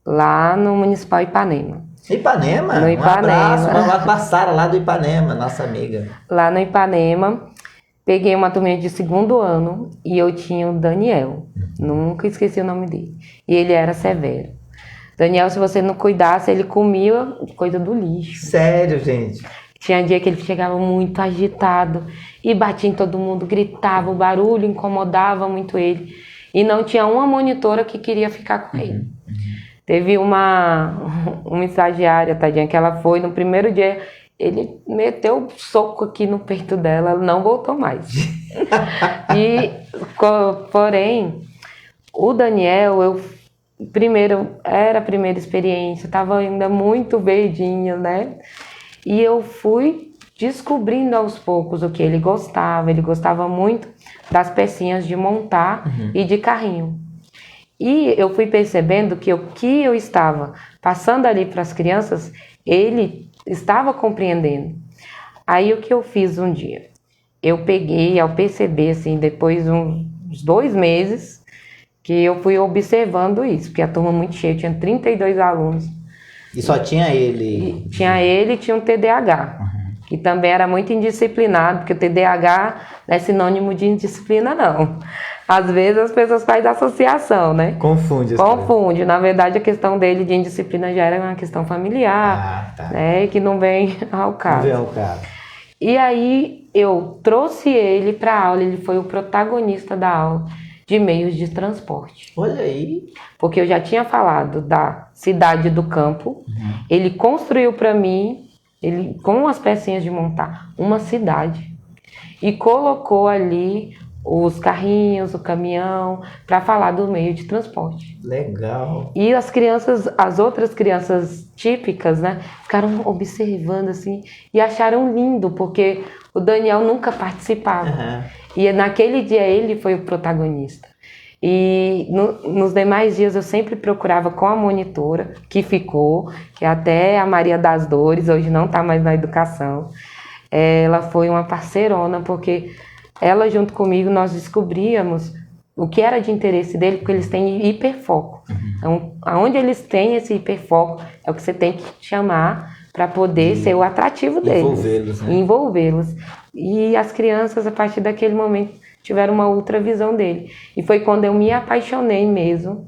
Speaker 2: lá no Municipal Ipanema.
Speaker 3: Ipanema?
Speaker 2: No Ipanema.
Speaker 3: Um abraço para Sara lá do Ipanema, nossa amiga.
Speaker 2: Lá no Ipanema, peguei uma turminha de segundo ano e eu tinha o Daniel. Nunca esqueci o nome dele. E ele era severo. Daniel, se você não cuidasse, ele comia coisa do lixo.
Speaker 3: Sério, gente?
Speaker 2: Tinha dia que ele chegava muito agitado e batia em todo mundo, gritava, o barulho incomodava muito ele. E não tinha uma monitora que queria ficar com ele. Teve uma estagiária, tadinha, que ela foi, no primeiro dia, ele meteu um soco aqui no peito dela, ela não voltou mais. Porém, o Daniel, era a primeira experiência, estava ainda muito verdinho, né? E eu fui descobrindo aos poucos o que ele gostava muito das pecinhas de montar e de carrinho. E eu fui percebendo que o que eu estava passando ali para as crianças, ele estava compreendendo. Aí o que eu fiz um dia? Eu peguei, ao perceber, assim, depois de uns 2 meses, que eu fui observando isso, porque a turma muito cheia, tinha 32 alunos.
Speaker 3: E só tinha ele?
Speaker 2: Tinha ele e tinha um TDAH, que também era muito indisciplinado, porque o TDAH não é sinônimo de indisciplina, não. Às vezes as pessoas fazem associação, né? Confunde. Na verdade, a questão dele de indisciplina já era uma questão familiar, né? Que não vem ao caso. E aí eu trouxe ele para a aula, ele foi o protagonista da aula de meios de transporte.
Speaker 3: Olha aí.
Speaker 2: Porque eu já tinha falado da cidade do campo, ele construiu para mim, ele com as pecinhas de montar, uma cidade. E colocou ali os carrinhos, o caminhão, para falar do meio de transporte.
Speaker 3: Legal.
Speaker 2: E as outras crianças típicas, né, ficaram observando assim e acharam lindo, porque o Daniel nunca participava. E naquele dia ele foi o protagonista. E nos demais dias eu sempre procurava com a monitora, que ficou, que é até a Maria das Dores, hoje não está mais na educação. Ela foi uma parceirona, porque ela junto comigo nós descobríamos o que era de interesse dele, porque eles têm hiperfoco. Então, aonde eles têm esse hiperfoco é o que você tem que chamar para poder ser o atrativo deles.
Speaker 3: Envolvê-los, né?
Speaker 2: Envolvê-los. E as crianças, a partir daquele momento, tiveram uma outra visão dele. E foi quando eu me apaixonei mesmo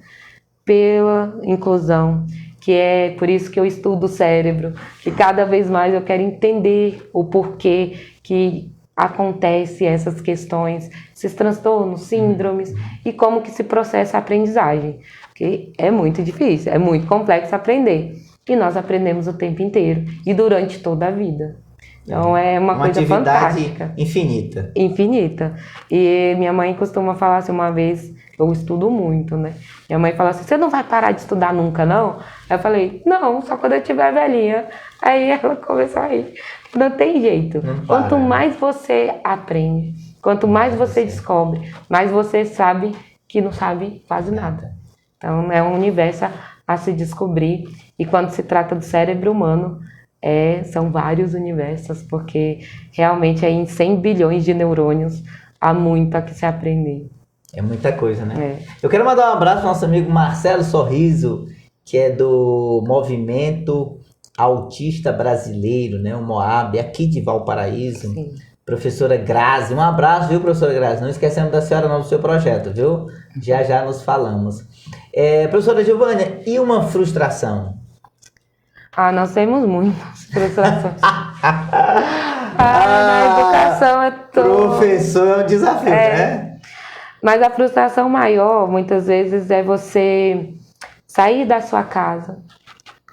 Speaker 2: pela inclusão, que é por isso que eu estudo o cérebro, que cada vez mais eu quero entender o porquê que acontece essas questões, esses transtornos, síndromes, e como que se processa a aprendizagem. Porque é muito difícil, é muito complexo aprender. E nós aprendemos o tempo inteiro e durante toda a vida. Então é uma coisa
Speaker 3: atividade
Speaker 2: fantástica.
Speaker 3: infinita.
Speaker 2: Infinita. E minha mãe costuma falar assim, uma vez, eu estudo muito, né? Minha mãe fala assim, você não vai parar de estudar nunca, não? Aí eu falei, não, só quando eu tiver velhinha. Aí ela começou a rir. Não tem jeito.
Speaker 3: Não para,
Speaker 2: Quanto
Speaker 3: né?
Speaker 2: mais você aprende, quanto mais você descobre, mais você sabe que não sabe quase nada. Então é um universo a se descobrir. E quando se trata do cérebro humano, são vários universos, porque realmente em 100 bilhões de neurônios há muito a que se aprender.
Speaker 3: É muita coisa, né?
Speaker 2: É.
Speaker 3: Eu quero mandar um abraço pro nosso amigo Marcelo Sorriso, que é do Movimento Autista Brasileiro, né? O MOAB, aqui de Valparaíso.
Speaker 2: Sim.
Speaker 3: Professora Grazi, um abraço, viu, professora Grazi? Não esquecemos da senhora não do seu projeto, viu? Já já nos falamos. Professora Giovânia, e uma frustração?
Speaker 2: Nós temos muitas frustrações. Na educação é tão...
Speaker 3: Professor é um desafio, né?
Speaker 2: Mas a frustração maior, muitas vezes, é você sair da sua casa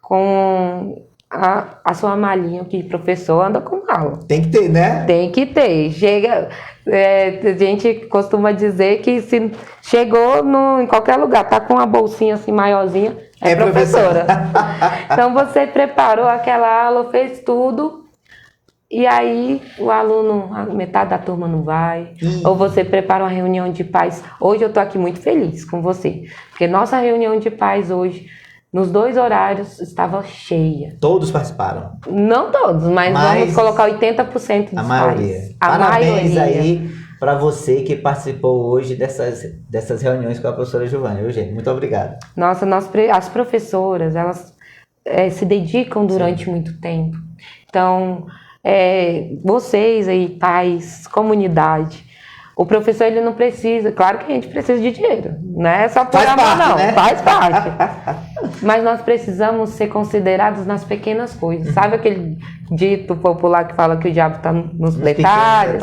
Speaker 2: com a sua malinha, que professor anda com mala.
Speaker 3: Tem que ter, né?
Speaker 2: Tem que ter. Chega, a gente costuma dizer que se chegou em qualquer lugar, tá com uma bolsinha assim maiorzinha, é professora. Então você preparou aquela aula, fez tudo, e aí o aluno, metade da turma não vai. Ou você prepara uma reunião de pais. Hoje eu tô aqui muito feliz com você, porque nossa reunião de pais hoje, nos 2 horários, estava cheia.
Speaker 3: Todos participaram.
Speaker 2: Não todos, mas vamos colocar 80% dos
Speaker 3: a maioria.
Speaker 2: pais.
Speaker 3: Parabéns
Speaker 2: maioria.
Speaker 3: aí para você que participou hoje dessas reuniões com a professora Giovânia. Eugênio, muito obrigado.
Speaker 2: Nossa, as professoras, elas se dedicam durante muito tempo. Então, vocês aí, pais, comunidade, o professor, ele não precisa, claro que a gente precisa de dinheiro, não é só por amor, não, né? Faz parte. Mas nós precisamos ser considerados nas pequenas coisas. Sabe aquele dito popular que fala que o diabo está nos detalhes?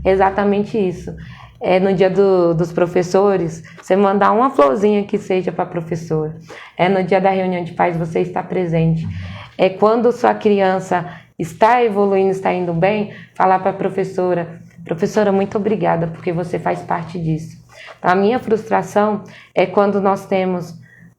Speaker 2: Exatamente isso. No dia dos professores, você mandar uma florzinha que seja para a professora. No dia da reunião de pais, você está presente. Quando sua criança está evoluindo, está indo bem, falar para a professora, muito obrigada, porque você faz parte disso. A minha frustração é quando nós temos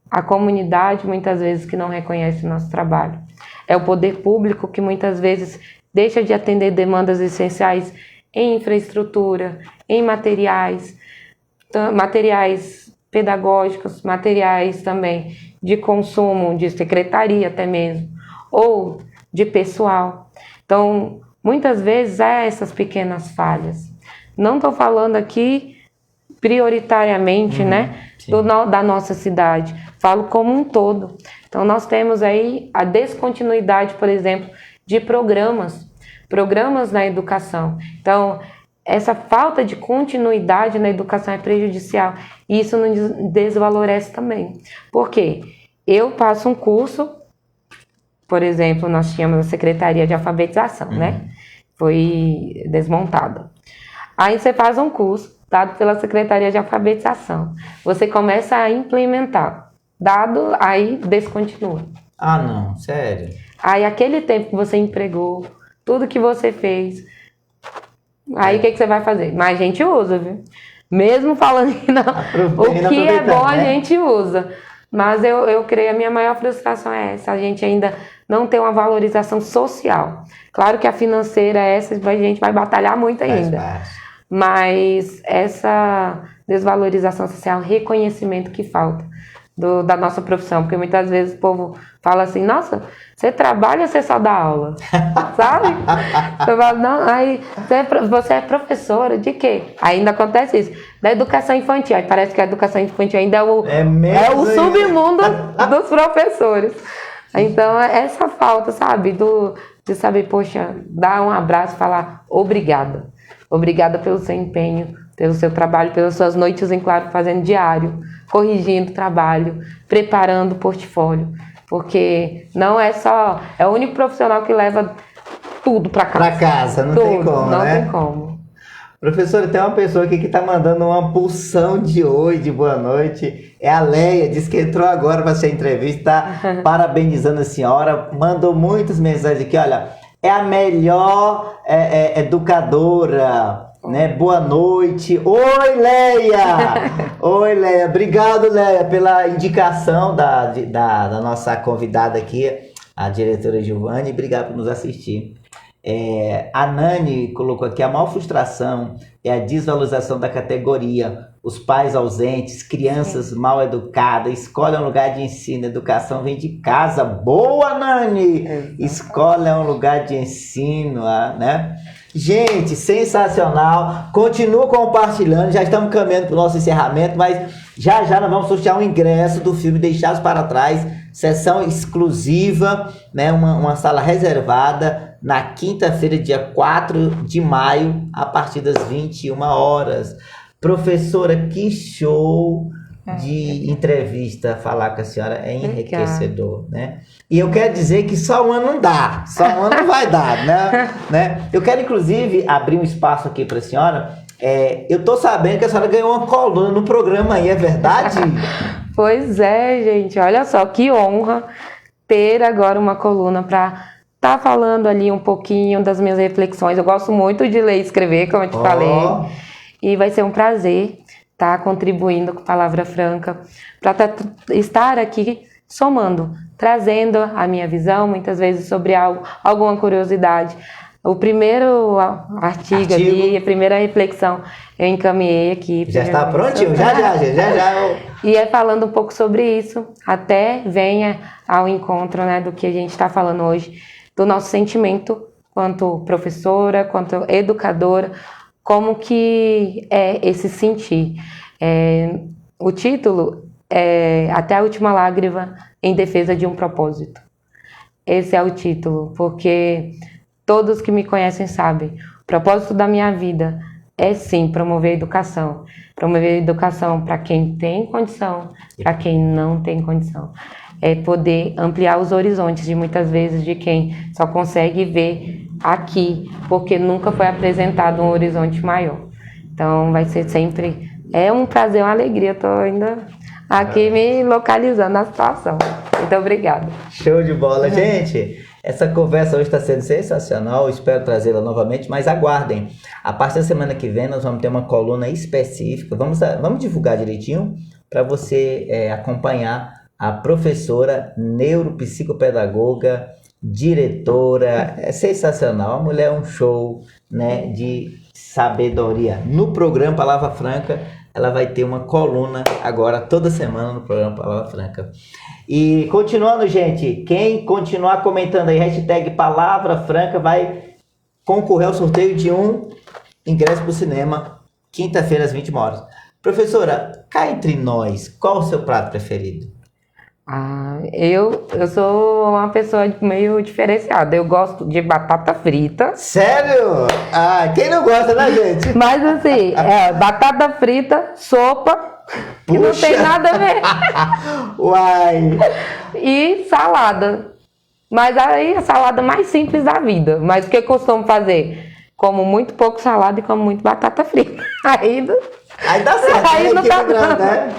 Speaker 2: a comunidade, muitas vezes, que não reconhece o nosso trabalho. É o poder público que, muitas vezes, deixa de atender demandas essenciais em infraestrutura, em materiais pedagógicos, materiais também de consumo, de secretaria até mesmo, ou de pessoal. Então, muitas vezes essas pequenas falhas. Não estou falando aqui prioritariamente, da nossa cidade. Falo como um todo. Então, nós temos aí a descontinuidade, por exemplo, de programas na educação. Então, essa falta de continuidade na educação é prejudicial. E isso nos desvaloriza também. Por quê? Eu passo um curso, por exemplo, nós tínhamos a Secretaria de Alfabetização, né? Foi desmontada. Aí você faz um curso dado pela Secretaria de Alfabetização. Você começa a implementar. Dado, aí descontinua.
Speaker 3: Ah, não, sério?
Speaker 2: Aí aquele tempo que você empregou, tudo que você fez, aí o que você vai fazer? Mas a gente usa, viu? Mesmo falando que não, o que é bom, né? A gente usa. Mas eu creio, a minha maior frustração é essa, a gente ainda não tem uma valorização social. Claro que a financeira, essa a gente vai batalhar muito ainda. Mas essa desvalorização social, reconhecimento que falta da nossa profissão. Porque muitas vezes o povo fala assim, nossa, você trabalha ou você só dá aula? Sabe? Você fala, não, aí você é professora de quê? Ainda acontece isso. Da educação infantil. Aí parece que a educação infantil ainda é o submundo dos professores. Então, essa falta, sabe? De saber, poxa, dar um abraço e falar obrigada. Obrigada pelo seu empenho, pelo seu trabalho, pelas suas noites em claro, fazendo diário, corrigindo o trabalho, preparando o portfólio. Porque não é só... É o único profissional que leva tudo para casa.
Speaker 3: Para casa, não tem como,
Speaker 2: não
Speaker 3: né?
Speaker 2: Não tem como.
Speaker 3: Professora, tem uma pessoa aqui que está mandando uma pulsão de oi, de boa noite. É a Leia, disse que entrou agora para ser entrevista, tá parabenizando a senhora. Mandou muitas mensagens aqui, olha... é a melhor educadora, né? Boa noite. Oi, Leia! Oi, Leia. Obrigado, Leia, pela indicação da nossa convidada aqui, a diretora Giovanni. Obrigado por nos assistir. A Nani colocou aqui: a maior frustração é a desvalorização da categoria. Os pais ausentes, crianças mal educadas, escola é um lugar de ensino, educação vem de casa. Boa, Nani! Escola é um lugar de ensino, né? Gente, sensacional. Continua compartilhando, já estamos caminhando para o nosso encerramento, mas já nós vamos sortear um ingresso do filme Deixados para Trás, sessão exclusiva, né? Uma sala reservada na quinta-feira, dia 4 de maio, a partir das 21 horas. Professora, que show de entrevista. Falar com a senhora é enriquecedor, né? E eu quero dizer que só um ano não dá, só um ano não vai dar, né? Eu quero, inclusive, abrir um espaço aqui para a senhora. Eu tô sabendo que a senhora ganhou uma coluna no programa aí, é verdade?
Speaker 2: Pois é, gente, olha só que honra ter agora uma coluna para estar falando ali um pouquinho das minhas reflexões. Eu gosto muito de ler e escrever, como eu te falei. E vai ser um prazer estar contribuindo com Palavra Franca, para estar aqui somando, trazendo a minha visão, muitas vezes sobre alguma curiosidade. O primeiro artigo ali, a primeira reflexão, eu encaminhei aqui.
Speaker 3: Já está prontinho? Já.
Speaker 2: E falando um pouco sobre isso, até venha ao encontro, né, do que a gente está falando hoje, do nosso sentimento quanto professora, quanto educadora, como que é esse sentir. O título é Até a Última Lágrima em Defesa de um Propósito. Esse é o título, porque todos que me conhecem sabem, o propósito da minha vida é sim promover a educação. Promover a educação para quem tem condição, para quem não tem condição. É poder ampliar os horizontes de muitas vezes de quem só consegue ver aqui, porque nunca foi apresentado um horizonte maior. Então vai ser sempre, um prazer, uma alegria, estou ainda aqui me localizando na situação. Muito obrigada.
Speaker 3: Show de bola, gente! Essa conversa hoje está sendo sensacional, espero trazê-la novamente, mas aguardem. A partir da semana que vem nós vamos ter uma coluna específica, vamos divulgar direitinho para você acompanhar a professora neuropsicopedagoga, diretora, é sensacional, a mulher é um show, né, de sabedoria. No programa Palavra Franca, ela vai ter uma coluna agora toda semana no programa Palavra Franca. E continuando, gente, quem continuar comentando aí, hashtag Palavra Franca, vai concorrer ao sorteio de um ingresso para o cinema, quinta-feira às 21 horas. Professora, cá entre nós, qual o seu prato preferido?
Speaker 2: Eu sou uma pessoa meio diferenciada. Eu gosto de batata frita.
Speaker 3: Sério? Quem não gosta, né, gente?
Speaker 2: Mas assim, batata frita, sopa, que não tem nada a ver.
Speaker 3: Uai!
Speaker 2: E salada. Mas aí a salada mais simples da vida. Mas o que eu costumo fazer? Como muito pouco salada e como muito batata frita. Aí
Speaker 3: dá certo,
Speaker 2: aí não tá dando,
Speaker 3: né?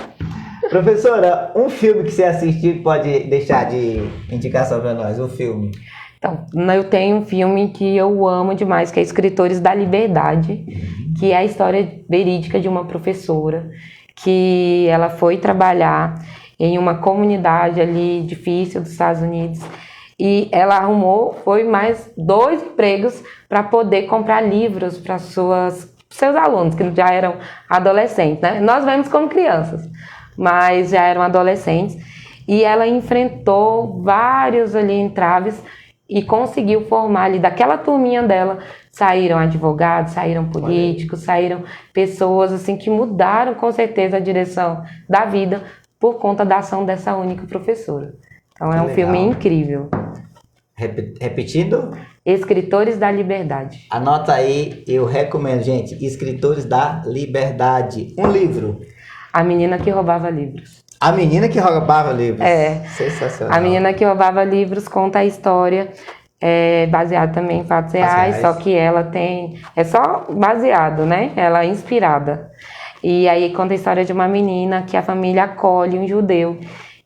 Speaker 3: Professora, um filme que você assistiu que pode deixar de indicação para nós, um filme.
Speaker 2: Então, eu tenho um filme que eu amo demais, que é Escritores da Liberdade, que é a história verídica de uma professora, que ela foi trabalhar em uma comunidade ali difícil dos Estados Unidos, e ela foi mais 2 empregos para poder comprar livros para seus alunos, que já eram adolescentes, né? Nós vemos como crianças, mas já eram adolescentes, e ela enfrentou vários ali entraves e conseguiu formar ali, daquela turminha dela, saíram advogados, saíram políticos, saíram pessoas assim que mudaram com certeza a direção da vida por conta da ação dessa única professora. Então é um filme incrível.
Speaker 3: Repetindo?
Speaker 2: Escritores da Liberdade.
Speaker 3: Anota aí, eu recomendo, gente, Escritores da Liberdade. Um livro.
Speaker 2: A Menina que Roubava Livros.
Speaker 3: A Menina que Roubava Livros.
Speaker 2: Sensacional. A Menina que Roubava Livros conta a história, baseada também em fatos reais, só que ela é só baseado, né? Ela é inspirada. E aí conta a história de uma menina que a família acolhe um judeu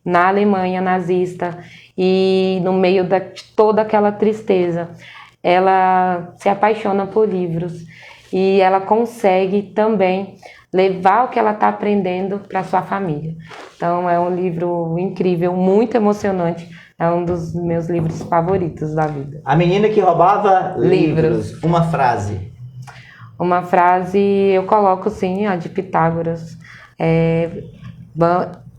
Speaker 2: na Alemanha nazista, e no meio de toda aquela tristeza, ela se apaixona por livros e ela consegue também levar o que ela está aprendendo para sua família. Então é um livro incrível, muito emocionante. É um dos meus livros favoritos da vida.
Speaker 3: A menina que roubava livros. Uma frase.
Speaker 2: Uma frase eu coloco sim, a de Pitágoras.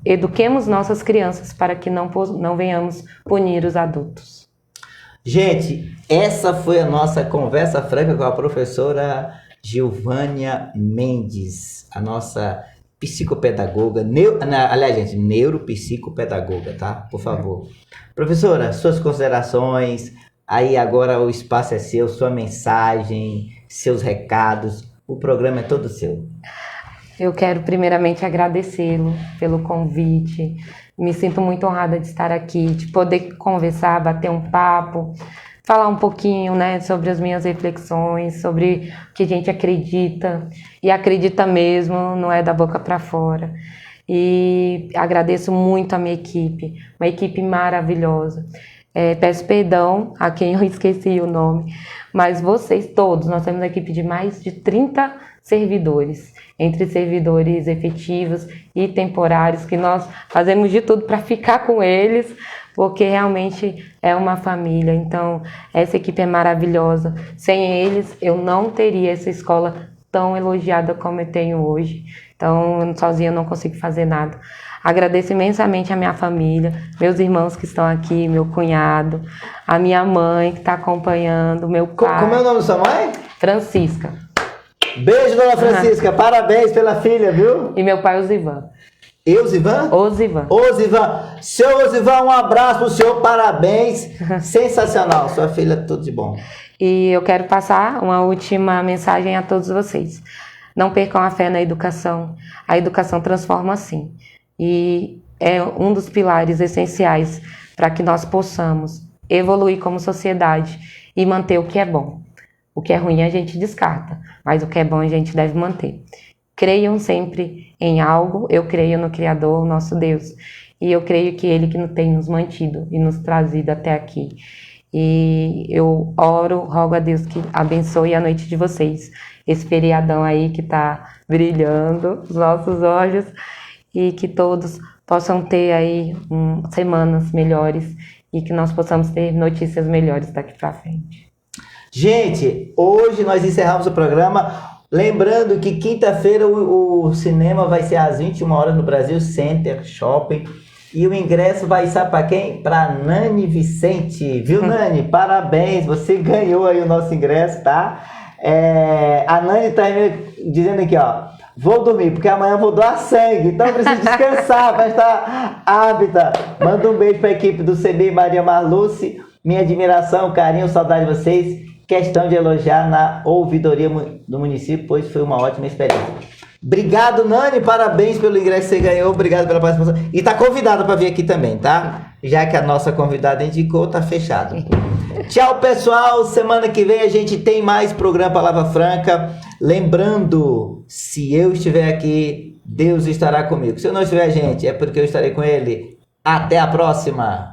Speaker 2: Eduquemos nossas crianças para que não venhamos punir os adultos.
Speaker 3: Gente, essa foi a nossa conversa franca com a professora Gilvânia Mendes, a nossa psicopedagoga, neuropsicopedagoga, tá? Por favor. Professora, suas considerações, aí agora o espaço é seu, sua mensagem, seus recados, o programa é todo seu.
Speaker 2: Eu quero primeiramente agradecê-lo pelo convite, me sinto muito honrada de estar aqui, de poder conversar, bater um papo, falar um pouquinho, né, sobre as minhas reflexões, sobre o que a gente acredita, e acredita mesmo, não é da boca para fora. E agradeço muito a minha equipe, uma equipe maravilhosa. Peço perdão a quem eu esqueci o nome, mas vocês todos, nós temos uma equipe de mais de 30 servidores, entre servidores efetivos e temporários, que nós fazemos de tudo para ficar com eles, porque realmente é uma família. Então, essa equipe é maravilhosa. Sem eles, eu não teria essa escola tão elogiada como eu tenho hoje. Então, sozinha eu não consigo fazer nada. Agradeço imensamente a minha família, meus irmãos que estão aqui, meu cunhado, a minha mãe que está acompanhando, meu pai.
Speaker 3: Como é o nome da sua mãe?
Speaker 2: Francisca.
Speaker 3: Beijo, dona Francisca. Parabéns pela filha, viu?
Speaker 2: E meu pai, Osivan.
Speaker 3: Osivan?
Speaker 2: Osivan.
Speaker 3: Osivan. Seu Osivan, um abraço pro senhor, parabéns. Sensacional, sua filha, tudo de bom.
Speaker 2: E eu quero passar uma última mensagem a todos vocês. Não percam a fé na educação. A educação transforma sim. E é um dos pilares essenciais para que nós possamos evoluir como sociedade e manter o que é bom. O que é ruim a gente descarta, mas o que é bom a gente deve manter. Creiam sempre em algo, eu creio no Criador, nosso Deus, e eu creio que Ele que tem nos mantido e nos trazido até aqui. E eu rogo a Deus que abençoe a noite de vocês, esse feriadão aí que está brilhando os nossos olhos, e que todos possam ter aí semanas melhores e que nós possamos ter notícias melhores daqui para frente.
Speaker 3: Gente, hoje nós encerramos o programa. Lembrando que quinta-feira o cinema vai ser às 21 horas no Brasil Center Shopping. E o ingresso vai estar para quem? Para Nani Vicente. Viu, Nani? Parabéns, você ganhou aí o nosso ingresso, tá? A Nani tá dizendo aqui, ó. Vou dormir, porque amanhã eu vou doar sangue, então eu preciso descansar para estar apta. Manda um beijo para a equipe do CB Maria Marluce. Minha admiração, carinho, saudade de vocês. Questão de elogiar na ouvidoria do município, pois foi uma ótima experiência. Obrigado, Nani, parabéns pelo ingresso que você ganhou, obrigado pela participação. E tá convidada para vir aqui também, tá? Já que a nossa convidada indicou, tá fechado. Tchau, pessoal, semana que vem a gente tem mais programa Palavra Franca. Lembrando, se eu estiver aqui, Deus estará comigo. Se eu não estiver, gente, é porque eu estarei com Ele. Até a próxima!